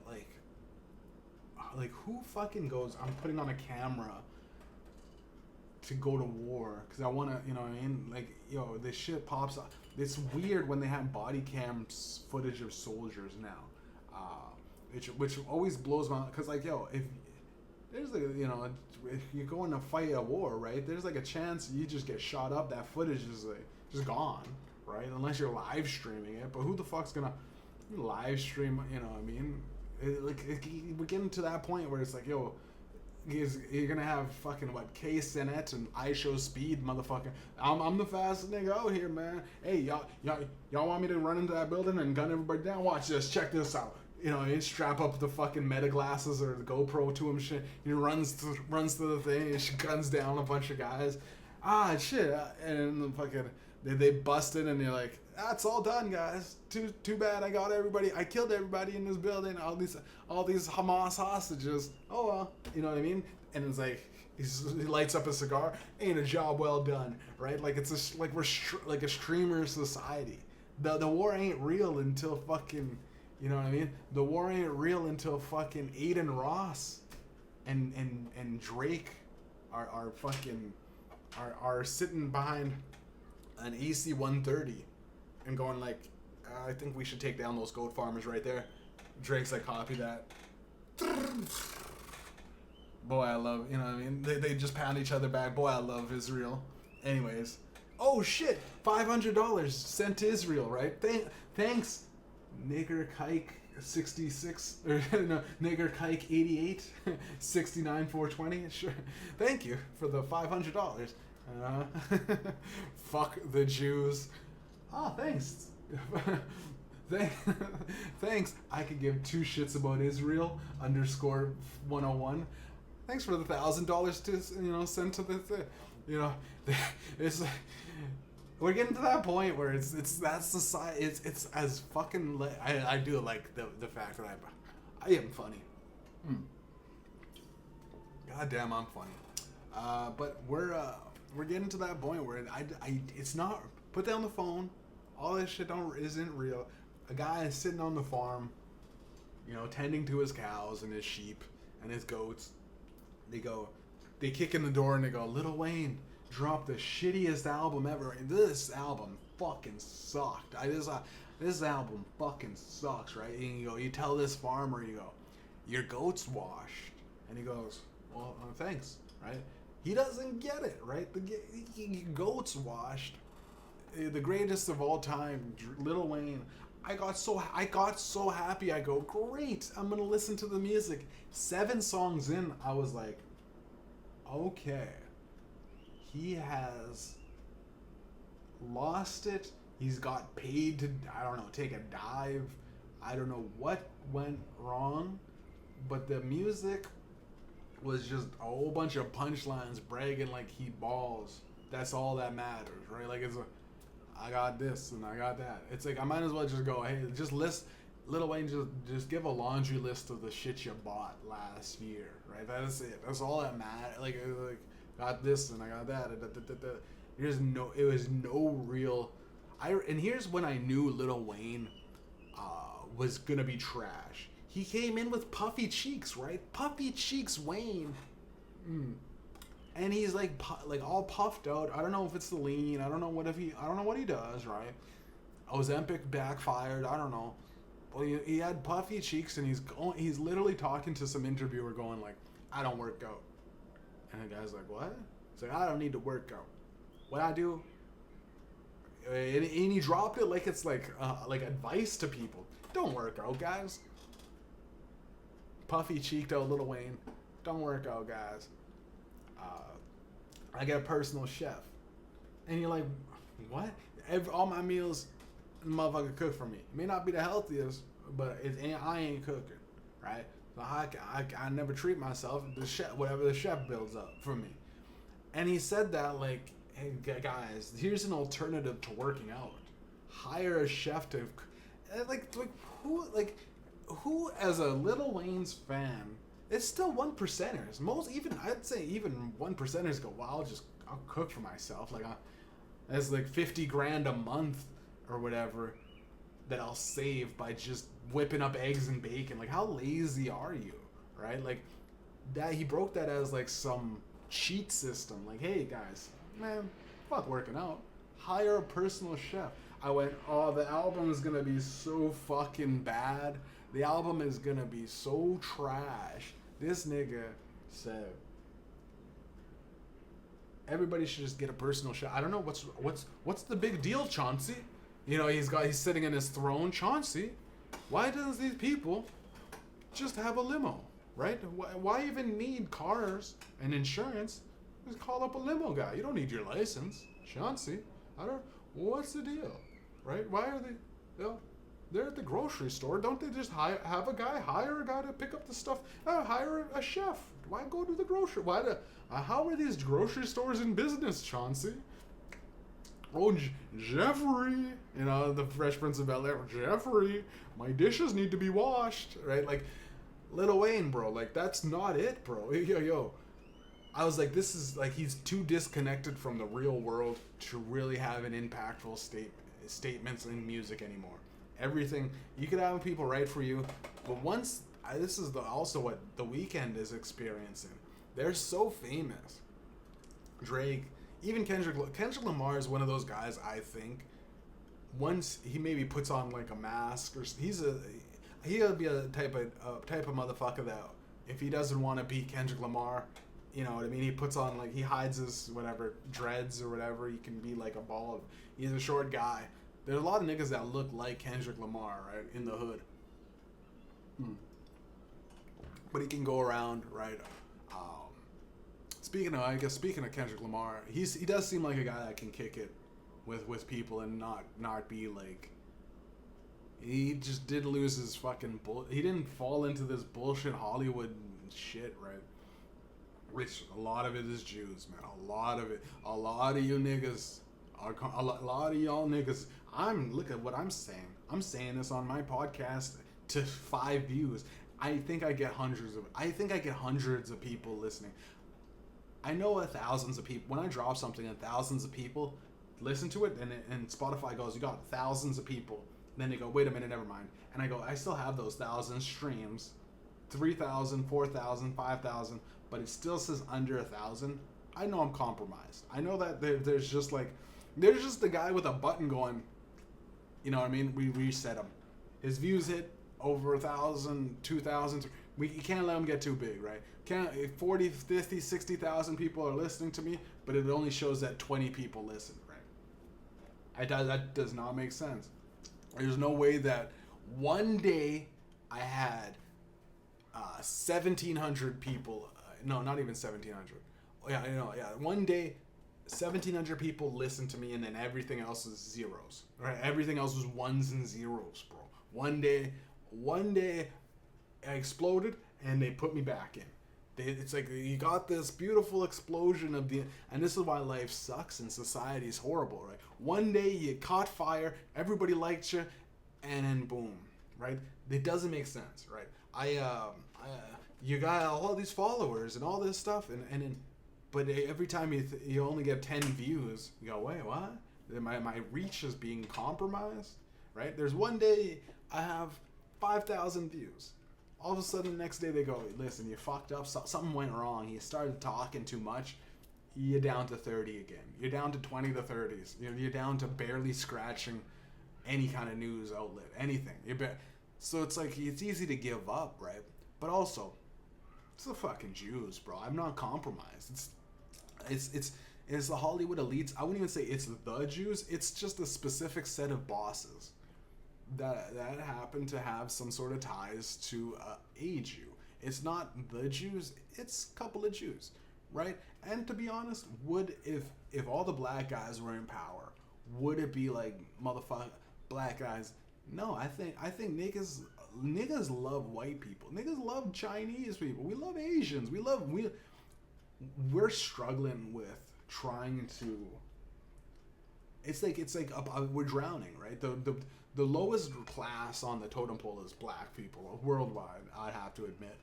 Like who fucking goes? I'm putting on a camera to go to war because I want to. You know what I mean? Like, this shit pops up. It's weird when they have body cam footage of soldiers now, which always blows my. Because if there's if you're going to fight a war, right? There's like a chance you just get shot up. That footage is just gone, right? Unless you're live streaming it. But who the fuck's gonna live stream? You know what I mean? We're getting to that point where it's like, you're gonna have fucking K-Sinet and I show speed, motherfucker. I'm the fastest nigga out here, man. Hey, y'all want me to run into that building and gun everybody down? Watch this. Check this out. He strap up the fucking meta glasses or the GoPro to him. Shit. He runs through the thing. He guns down a bunch of guys. Shit. And the fucking they busted and they're like, that's all done, guys. Too bad. I got everybody. I killed everybody in this building. All these Hamas hostages. Oh well. You know what I mean? And it's like he lights up a cigar. Ain't a job well done, right? Like it's we're like a streamer society. The war ain't real until fucking. You know what I mean? The war ain't real until fucking Aiden Ross and Drake are sitting behind an AC-130 and going like, I think we should take down those goat farmers right there. Drake's like, copy that. Boy, I love, you know what I mean? They just pound each other back. Boy, I love Israel. Anyways. Oh shit! $500 sent to Israel, right? Thanks. Nigger Kike 66 or no, Nigger Kike 88 69 420. Sure, thank you for the $500. Fuck the Jews. Thanks. Thanks. I could give two shits about Israel _101. Thanks for the $1,000 to send to the it's. We're getting to that point where that's society. It's as fucking. I do like the fact that I am funny. God damn, I'm funny. But we're getting to that point where it's not. Put down the phone. All this shit isn't real. A guy is sitting on the farm, tending to his cows and his sheep and his goats. They kick in the door and they go, Lil Wayne dropped the shittiest album ever. And this album fucking sucked. This album fucking sucks, right? And you tell this farmer, your goat's washed. And he goes, well, thanks, right? He doesn't get it, right? The goat's washed. The greatest of all time, Lil Wayne. I got so happy. I go, great. I'm gonna listen to the music. 7 songs in, I was like, okay. He has lost it. He's got paid to, I don't know, take a dive. I don't know what went wrong, but the music was just a whole bunch of punchlines bragging like he balls. That's all that matters, right? Like I got this and I got that. It's like I might as well just go, hey, just list Lil Wayne, just give a laundry list of the shit you bought last year, right? That's it. That's all that matters. Like got this and I got that. It was no real. And here's when I knew Lil Wayne was gonna be trash. He came in with puffy cheeks, right? Puffy cheeks Wayne. and he's like all puffed out. I don't know if it's the lean. I don't know what he does, right? Ozempic backfired. I don't know. Well, he had puffy cheeks, and he's literally talking to some interviewer, going like, "I don't work out," and the guy's like, "What?" He's like, "I don't need to work out. What I do." And he dropped it like it's like advice to people. Don't work out, guys. Puffy cheeked out Lil Wayne. Don't work out, guys. I get a personal chef, and you're like, what? All my meals, the motherfucker cook for me. It may not be the healthiest, but I ain't cooking, right? So I never treat myself. The chef, whatever the chef builds up for me, and he said that like, hey guys, here's an alternative to working out. Hire a chef to, who as a Lil Wayne's fan. It's still 1%ers. I'd say even 1%ers go, well, I'll cook for myself. Like, that's like 50 grand a month or whatever that I'll save by just whipping up eggs and bacon. Like, how lazy are you, right? Like, that he broke that as like some cheat system. Like, hey guys, man, fuck working out. Hire a personal chef. I went, oh, the album is gonna be so fucking bad. The album is gonna be so trash. This nigga said everybody should just get a personal chef. I don't know what's the big deal, Chauncey? You know, he's sitting in his throne, Chauncey. Why does these people just have a limo, right? Why even need cars and insurance? Just call up a limo guy. You don't need your license, Chauncey. What's the deal, right? Why are they? You know, they're at the grocery store. Don't they just hire a guy to pick up the stuff? Hire a chef. Why go to the grocery? How are these grocery stores in business, Chauncey? Oh, Jeffrey, you know, the Fresh Prince of Bel-Air. Jeffrey, my dishes need to be washed, right? Like, Lil Wayne, bro. Like, that's not it, bro. Yo. I was like, this is like, he's too disconnected from the real world to really have an impactful statements in music anymore. Everything, you could have people write for you, but this is also what The Weeknd is experiencing. They're so famous. Drake, even Kendrick Lamar is one of those guys, I think, once he maybe puts on like a mask, or he'll be a type of motherfucker that if he doesn't want to be Kendrick Lamar, you know what I mean, he puts on like, he hides his whatever dreads or whatever. He can be like a bald, he's a short guy. There's a lot of niggas that look like Kendrick Lamar, right, in the hood. But he can go around, right? Speaking of Kendrick Lamar, he does seem like a guy that can kick it with people and not be like. He just did lose his fucking he didn't fall into this bullshit Hollywood shit, right? Which a lot of it is Jews, man. A lot of it. A lot of you niggas. A lot of y'all niggas. Look at what I'm saying. I'm saying this on my podcast to 5 views. I think I get hundreds of people listening. I know thousands of people. When I drop something and thousands of people listen to it, and Spotify goes, you got thousands of people. And then they go, wait a minute, never mind. And I go, I still have those 1,000 streams, 3,000, 4,000, 5,000, but it still says under 1,000. I know I'm compromised. I know that there's just the guy with a button going, you know what I mean? We reset him. His views hit over 1,000, 2,000. You can't let him get too big, right? 40, 50, 60,000 people are listening to me, but it only shows that 20 people listen, right? That does not make sense. There's no way that one day I had 1,700 people. No, not even 1,700. Yeah. One day, 1,700 people listened to me, and then everything else is zeros. Right? Everything else was ones and zeros, bro. One day, I exploded, and they put me back in. It's like you got this beautiful explosion and this is why life sucks and society is horrible, right? One day you caught fire, everybody liked you, and then boom, right? It doesn't make sense, right? You got all these followers and all this stuff, but every time you only get 10 views, you go, wait, what? My reach is being compromised, right? There's one day I have 5,000 views. All of a sudden, the next day they go, listen, you fucked up. Something went wrong. You started talking too much. you're down to 30 again. You're down to 20 to 30s. You're down to barely scratching any kind of news outlet, anything. So it's like it's easy to give up, right? But also, it's the fucking Jews, bro. I'm not compromised. It's the Hollywood elites. I wouldn't even say it's the Jews. It's just a specific set of bosses that happen to have some sort of ties to a Jew. It's not the Jews. It's a couple of Jews, right? And to be honest, would if all the black guys were in power, would it be like motherfucker black guys? No, I think niggas love white people. Niggas love Chinese people. We love Asians. We're struggling with trying to. It's like we're drowning, right? The lowest class on the totem pole is black people worldwide. I'd have to admit.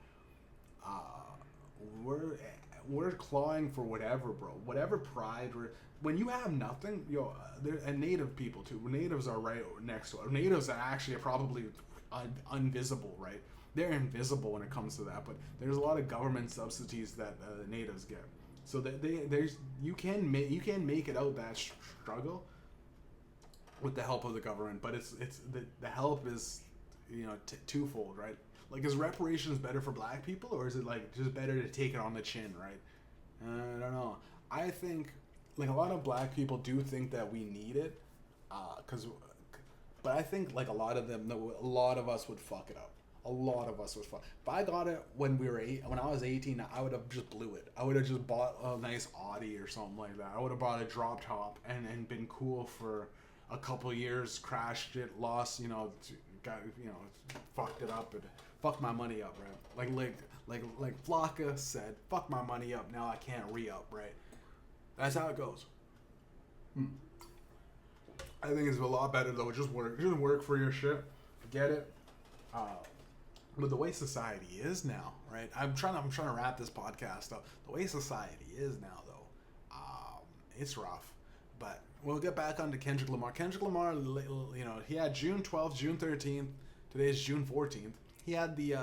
We're clawing for whatever, bro. Whatever pride. When you have nothing, and native people too. Natives are right next to it. Natives are actually probably invisible, right? They're invisible when it comes to that. But there's a lot of government subsidies that natives get. So you can make it out that struggle with the help of the government. But it's the help is twofold, right? Like, is reparations better for black people, or is it like just better to take it on the chin, right? I don't know. I think like a lot of black people do think that we need it, but I think like a lot of us would fuck it up. A lot of us would fuck. If I got it when I was 18, I would have just blew it. I would have just bought a nice Audi or something like that. I would have bought a drop top and been cool for a couple years, crashed it, lost, got fucked it up and fucked my money up, right? Like Flocka said, fuck my money up, now I can't re-up, right? That's how it goes. I think it's a lot better though. Just work for your shit. Get it. But the way society is now, right? I'm trying to wrap this podcast up. The way society is now, though, it's rough. But we'll get back onto Kendrick Lamar. Kendrick Lamar, he had June 12th, June 13th. Today's June 14th. He had the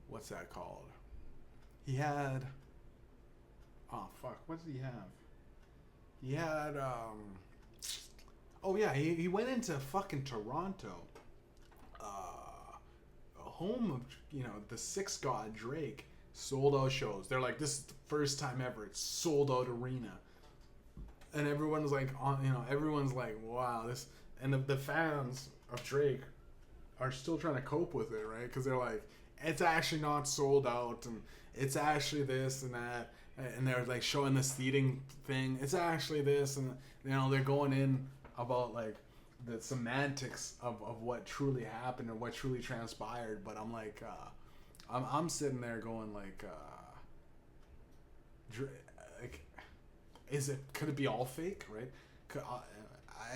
what's that called? He had. Oh fuck! What did he have? He had oh yeah, he went into fucking Toronto. Home of the Six God Drake, sold out shows. They're like, this is the first time ever it's sold out arena, and everyone's like everyone's like, wow, this. And the fans of Drake are still trying to cope with it, right? Because they're like, it's actually not sold out, and it's actually this and that, and they're like showing the seating thing. It's actually this, and they're going in about like the semantics of what truly happened or what truly transpired. But I'm like, I'm sitting there going like, could it be all fake, right?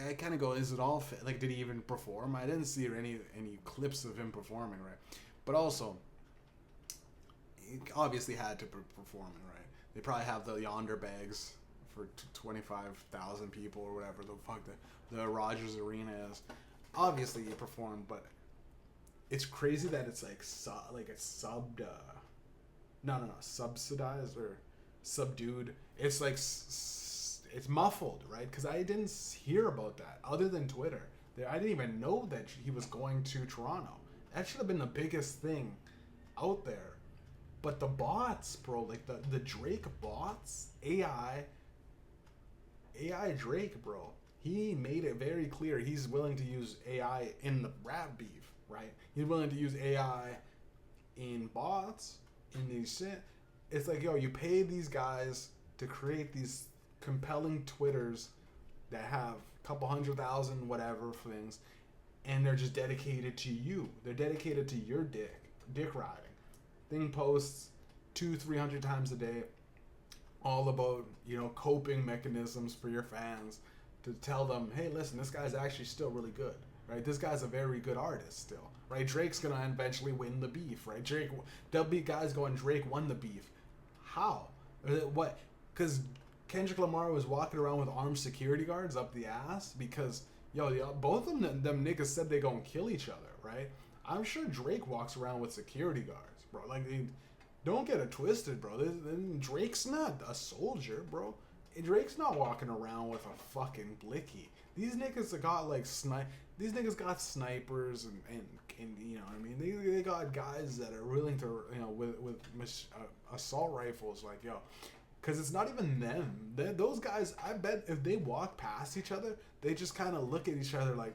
I kind of go, is it all fake? Like, did he even perform? I didn't see any clips of him performing, right? But also, he obviously had to be performing, right? They probably have the yonder bags for 25,000 people or whatever the fuck the Rogers Arena is. Obviously he performed, but it's crazy that it's like subsidized or subdued. It's like it's muffled, right? Because I didn't hear about that other than Twitter. I didn't even know that he was going to Toronto. That should have been the biggest thing out there. But the bots, bro, like the Drake bots, AI Drake, bro, he made it very clear he's willing to use AI in the rap beef, right? He's willing to use AI in bots, in these shit. It's like, yo, you pay these guys to create these compelling Twitters that have a couple 100,000 whatever things, and they're just dedicated to you. They're dedicated to your dick riding. Thing posts 200-300 times a day, all about coping mechanisms for your fans to tell them, hey, listen, this guy's actually still really good, right? This guy's a very good artist still, right? Drake's gonna eventually win the beef, right? There'll be guys going, Drake won the beef. How? What? Because Kendrick Lamar was walking around with armed security guards up the ass because both of them niggas said they gonna kill each other, right? I'm sure Drake walks around with security guards, bro. Like Don't get it twisted, bro. Drake's not a soldier, bro. Drake's not walking around with a fucking blicky. These niggas have got like These niggas got snipers and you know what I mean. They got guys that are willing to with assault rifles like because it's not even them. Those guys, I bet if they walk past each other, they just kind of look at each other like,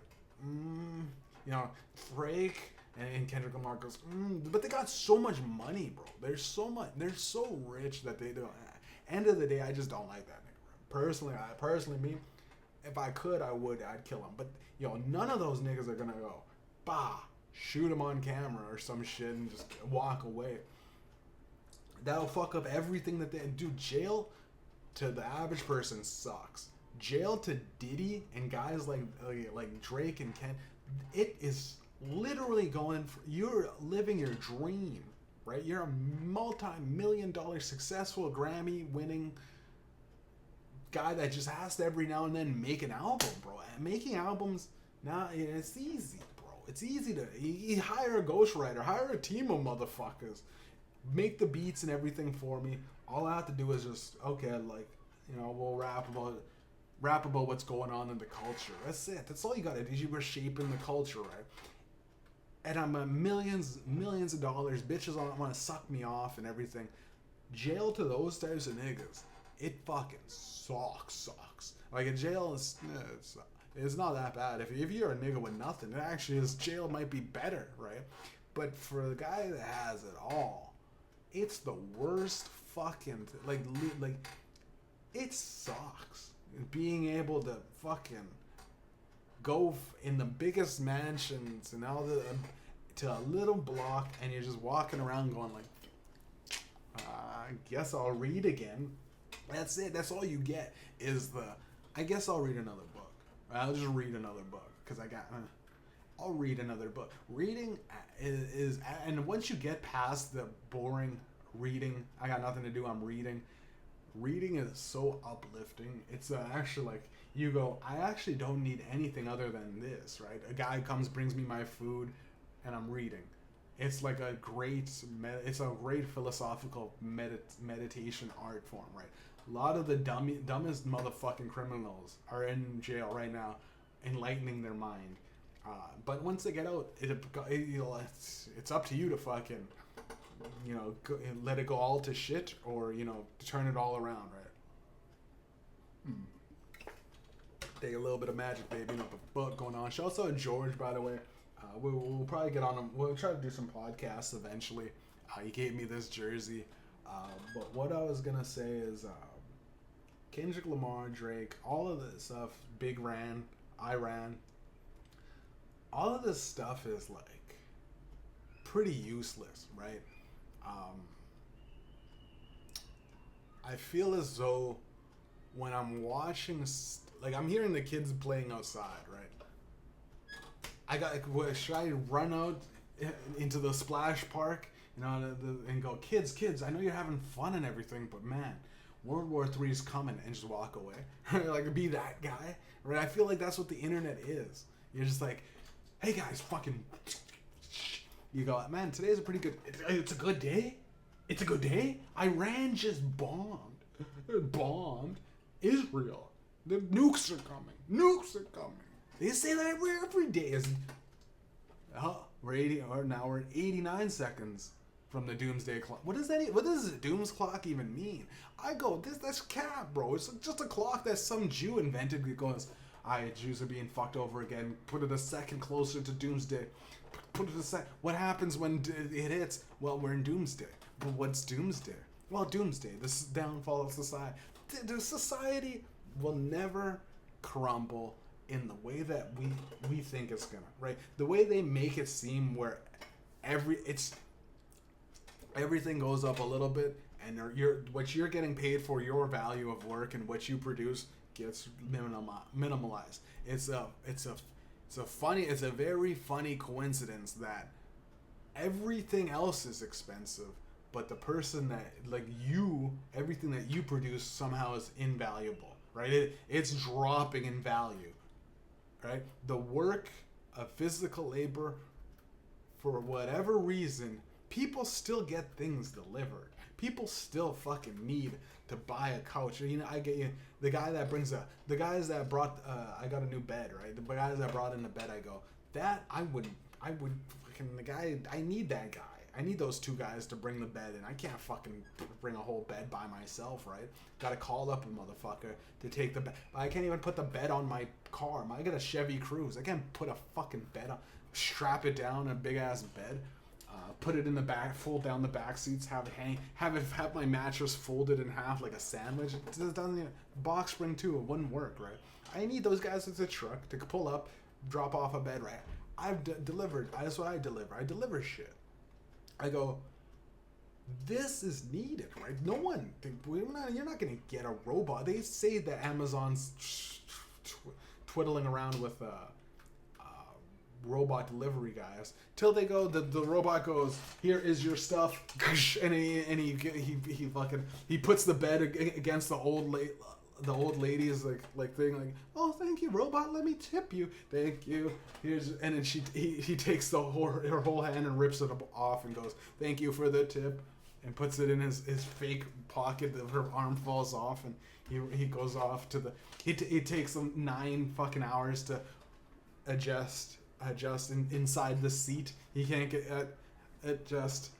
Drake and Kendrick Lamar goes, but they got so much money, bro. They're so rich that they don't. End of the day, I just don't like that nigga, bro. Personally, me, if I could, I'd kill him. But none of those niggas are gonna go, shoot him on camera or some shit and just walk away. That'll fuck up everything that they do. Jail to the average person sucks. Jail to Diddy and guys like Drake and Ken, it is literally you're living your dream, right? You're a multi-million-dollar successful Grammy-winning guy that just has to every now and then make an album, bro. And making albums now, it's easy, bro. It's easy to you hire a ghostwriter, hire a team of motherfuckers, make the beats and everything for me. All I have to do is just we'll rap about what's going on in the culture. That's it. That's all you gotta do. We're shaping the culture, right? And I'm at millions of dollars. Bitches want to suck me off and everything. Jail to those types of niggas, it fucking sucks. Like a jail it's not that bad. If you're a nigga with nothing, it actually is. Jail might be better, right? But for the guy that has it all, it's the worst fucking it sucks. Being able to fucking go in the biggest mansions and all to a little block, and you're just walking around going like, I guess I'll read again. That's it. That's all you get is I guess I'll read another book. I'll just read another book because I'll read another book. Reading is and once you get past the boring reading, I got nothing to do, I'm reading. Reading is so uplifting. It's actually like you go, I actually don't need anything other than this, right? A guy comes, brings me my food, and I'm reading. It's like a great philosophical meditation art form, right? A lot of the dumbest motherfucking criminals are in jail right now, enlightening their mind. But once they get out, it's up to you to fucking let it go all to shit or turn it all around, right? Take a little bit of magic, baby. A book going on. Shouts out George, by the way. We'll probably get on him. We'll try to do some podcasts eventually. He gave me this jersey. But what I was gonna say is Kendrick Lamar, Drake, all of this stuff, Big Ran, Iran, all of this stuff is like pretty useless, right? I feel as though when I'm watching, I'm hearing the kids playing outside, right? Should I run out into the splash park, and go, kids, I know you're having fun and everything, but man, World War III is coming, and just walk away, right? Be that guy, right? I feel like that's what the internet is. You're just like, hey guys, fucking. You go, man, today's a pretty good. It's a good day. It's a good day. Iran just bombed Israel. The nukes are coming. They say that every day. We're at 89 seconds from the doomsday clock. What does the dooms clock even mean? I go, that's cap, bro. It's just a clock that some Jew invented. It goes, Jews are being fucked over again. Put it a second closer to doomsday. Put it aside. What happens when it hits? Well, we're in doomsday. But what's doomsday? Well, doomsday, the downfall of society. The society will never crumble in the way that we think it's gonna, right? The way they make it seem, where everything goes up a little bit, and what you're getting paid for, your value of work and what you produce gets minimalized. It's a very funny coincidence that everything else is expensive, but the person that, everything that you produce somehow is invaluable, right? It's dropping in value, right? The work of physical labor, for whatever reason, people still get things delivered. People still fucking need to buy a couch. You know, I get you. The guy that the guys that brought, I got a new bed, right? The guys that brought in the bed, I go, that I would fucking, the guy, I need that guy. I need those two guys to bring the bed in. I can't fucking bring a whole bed by myself, right? Gotta call up a motherfucker to take the bed. I can't even put the bed on my car. I got a Chevy Cruze. I can't put a fucking bed on, strap it down, a big ass bed, put it in the back, fold down the back seats, have my mattress folded in half like a sandwich. It doesn't even, box spring too, it wouldn't work, right? I need those guys with a truck to pull up, drop off a bed, right? I've delivered. That's what I deliver. I deliver shit. I go, this is needed, right? No one, you're not going to get a robot. They say that Amazon's twiddling around with robot delivery guys till they go, the robot goes, here is your stuff, and he puts the bed against the old lady's like thing, like, oh, thank you, robot, let me tip you, thank you, here's, and then he takes her whole hand and rips it off and goes, thank you for the tip, and puts it in his fake pocket. Her arm falls off, and he goes off to he takes him 9 fucking hours to adjust inside the seat. He can't get adjust.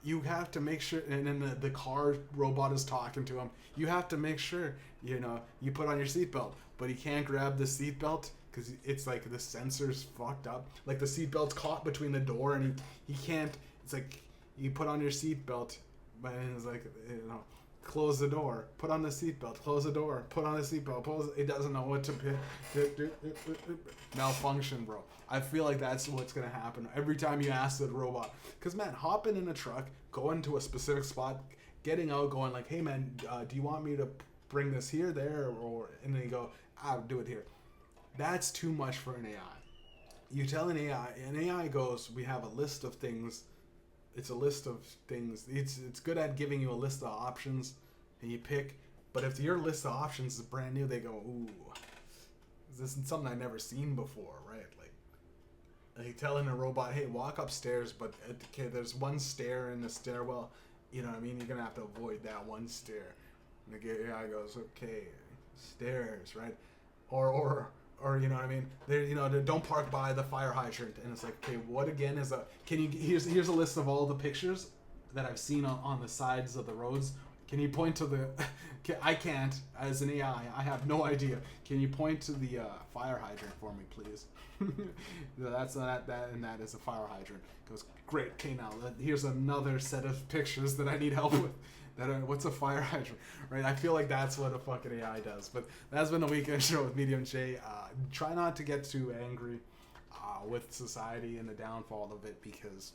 You have to make sure, and then the car robot is talking to him. You have to make sure, you know, you put on your seatbelt, but he can't grab the seatbelt because it's like the sensor's fucked up. Like the seatbelt's caught between the door, and he can't. It's like you put on your seatbelt, but it's like, you know, close the door, put on the seatbelt, close the door, put on the seatbelt, it doesn't know what to malfunction, bro. I feel like that's what's gonna happen every time you ask the robot. Cause man, hopping in a truck, going to a specific spot, getting out, going like, hey man, do you want me to bring this here, there, or, and then you go, I'll do it here. That's too much for an AI. You tell an AI goes, we have a list of things. It's a list of things. It's good at giving you a list of options, and you pick. But if your list of options is brand new, they go, ooh, this is something I've never seen before, right? Like telling a robot, hey, walk upstairs, but okay, there's one stair in the stairwell. You know what I mean? You're gonna have to avoid that one stair. And the AI goes, okay, stairs, right? Or you know what I mean? There, you know, don't park by the fire hydrant, and it's like, okay, what again is a? Can you? Here's a list of all the pictures that I've seen on the sides of the roads. Can you point to the? I can't, as an AI, I have no idea. Can you point to the fire hydrant for me, please? That's that is a fire hydrant. Goes, great. Okay, now here's another set of pictures that I need help with. What's a fire hydrant, right? I feel like that's what a fucking AI does. But that's been the weekend show with Mediumjay. Try not to get too angry with society and the downfall of it, because,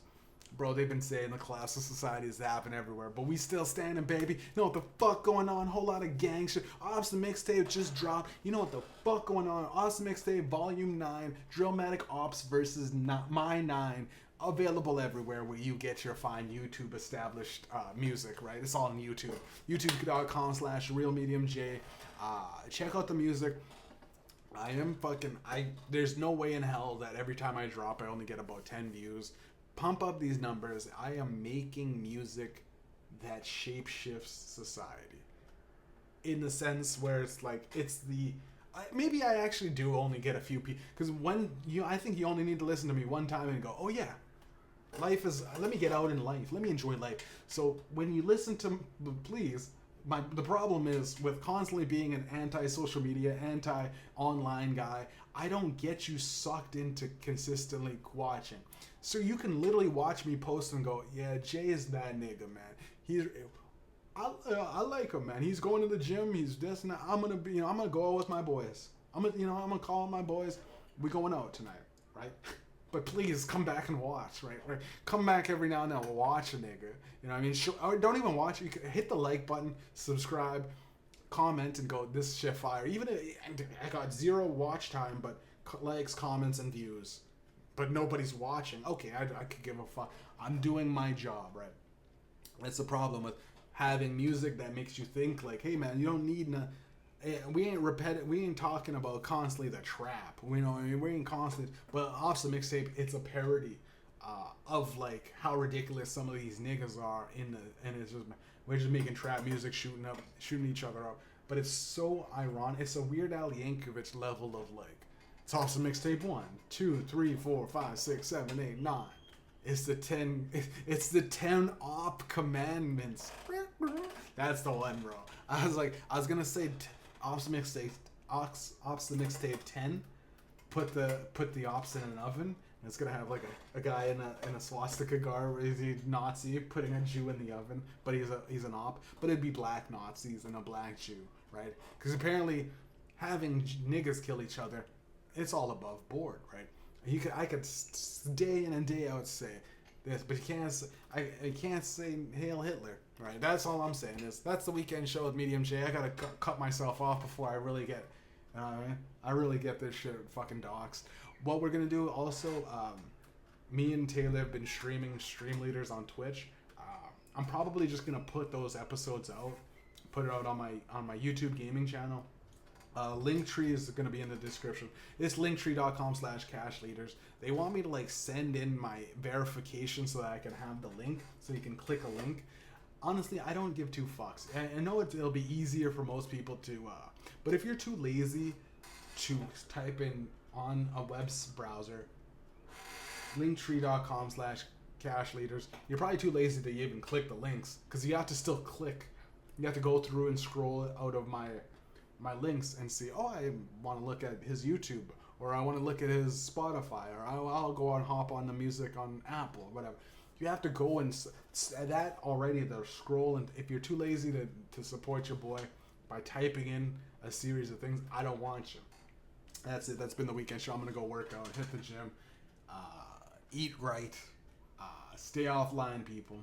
bro, they've been saying the collapse of society is happening everywhere, but we still standing, baby. You know what the fuck going on? Whole lot of gang shit. Awesome Mixtape just dropped. You know what the fuck going on? Awesome Mixtape Volume 9, Drillmatic Ops versus My 9. Available everywhere where you get your fine YouTube established music, right? It's all on YouTube. YouTube.com/RealMediumJ. Check out the music. There's no way in hell that every time I drop, I only get about 10 views. Pump up these numbers. I am making music that shapeshifts society. In the sense where it's like, maybe I actually do only get a few people. Because I think you only need to listen to me one time and go, oh yeah, life is, let me get out in life. Let me enjoy life. So when you listen to, please, the problem is with constantly being an anti-social media, anti-online guy, I don't get you sucked into consistently watching. So you can literally watch me post and go, yeah, Jay is that nigga, man. I like him, man. He's going to the gym. He's this and that. I'm gonna go out with my boys. I'm gonna call my boys. We going out tonight, right? But please come back and watch, right? Come back every now and then. Watch a nigga. You know what I mean? Or don't even watch. You can hit the like button, subscribe, comment, and go, this shit fire. Even if I got 0 watch time, but likes, comments, and views, but nobody's watching. Okay, I could give a fuck. I'm doing my job, right? That's the problem with having music that makes you think like, hey man, you don't need we ain't talking about constantly the trap. We ain't constantly, but Awesome Mixtape, it's a parody. of like how ridiculous some of these niggas are and it's just we're just making trap music, shooting each other up. But it's so ironic. It's a Weird Al Yankovic level of like, it's also mixtape 1, 2, 3, 4, 5, 6, 7, 8, 9. It's the 10. It's the 10 op commandments. That's the one, bro. I was gonna say ops the mixtape 10. Put the ops in an oven. And it's gonna have like a guy in a swastika garb, he's a Nazi putting a Jew in the oven, but he's an op. But it'd be black Nazis and a black Jew, right? Because apparently, having niggas kill each other, it's all above board, right? I could day in and day out say this, but I can't say Hail Hitler, right? That's all I'm saying is that's the weekend show with Mediumjay. I gotta cut myself off before I really get, I really get this shit fucking doxxed. What we're gonna do also, me and Taylor have been streaming Stream Leaders on Twitch. I'm probably just gonna put those episodes out, put it out on my YouTube gaming channel. Linktree is going to be in the description. It's linktree.com/cashleaders. They want me to like send in my verification so that I can have the link, so you can click a link. Honestly, I don't give two fucks. I know it'll be easier for most people to, but if you're too lazy to type in on a web browser, linktree.com/cashleaders, you're probably too lazy to even click the links because you have to still click. You have to go through and scroll out of my links and see, oh, I want to look at his YouTube, or I want to look at his Spotify, or I'll go and hop on the music on Apple, whatever. You have to go and that already, the scroll, and if you're too lazy to support your boy by typing in a series of things, I don't want you. That's it. That's been the weekend show. I'm going to go work out, hit the gym, eat right, stay offline, people.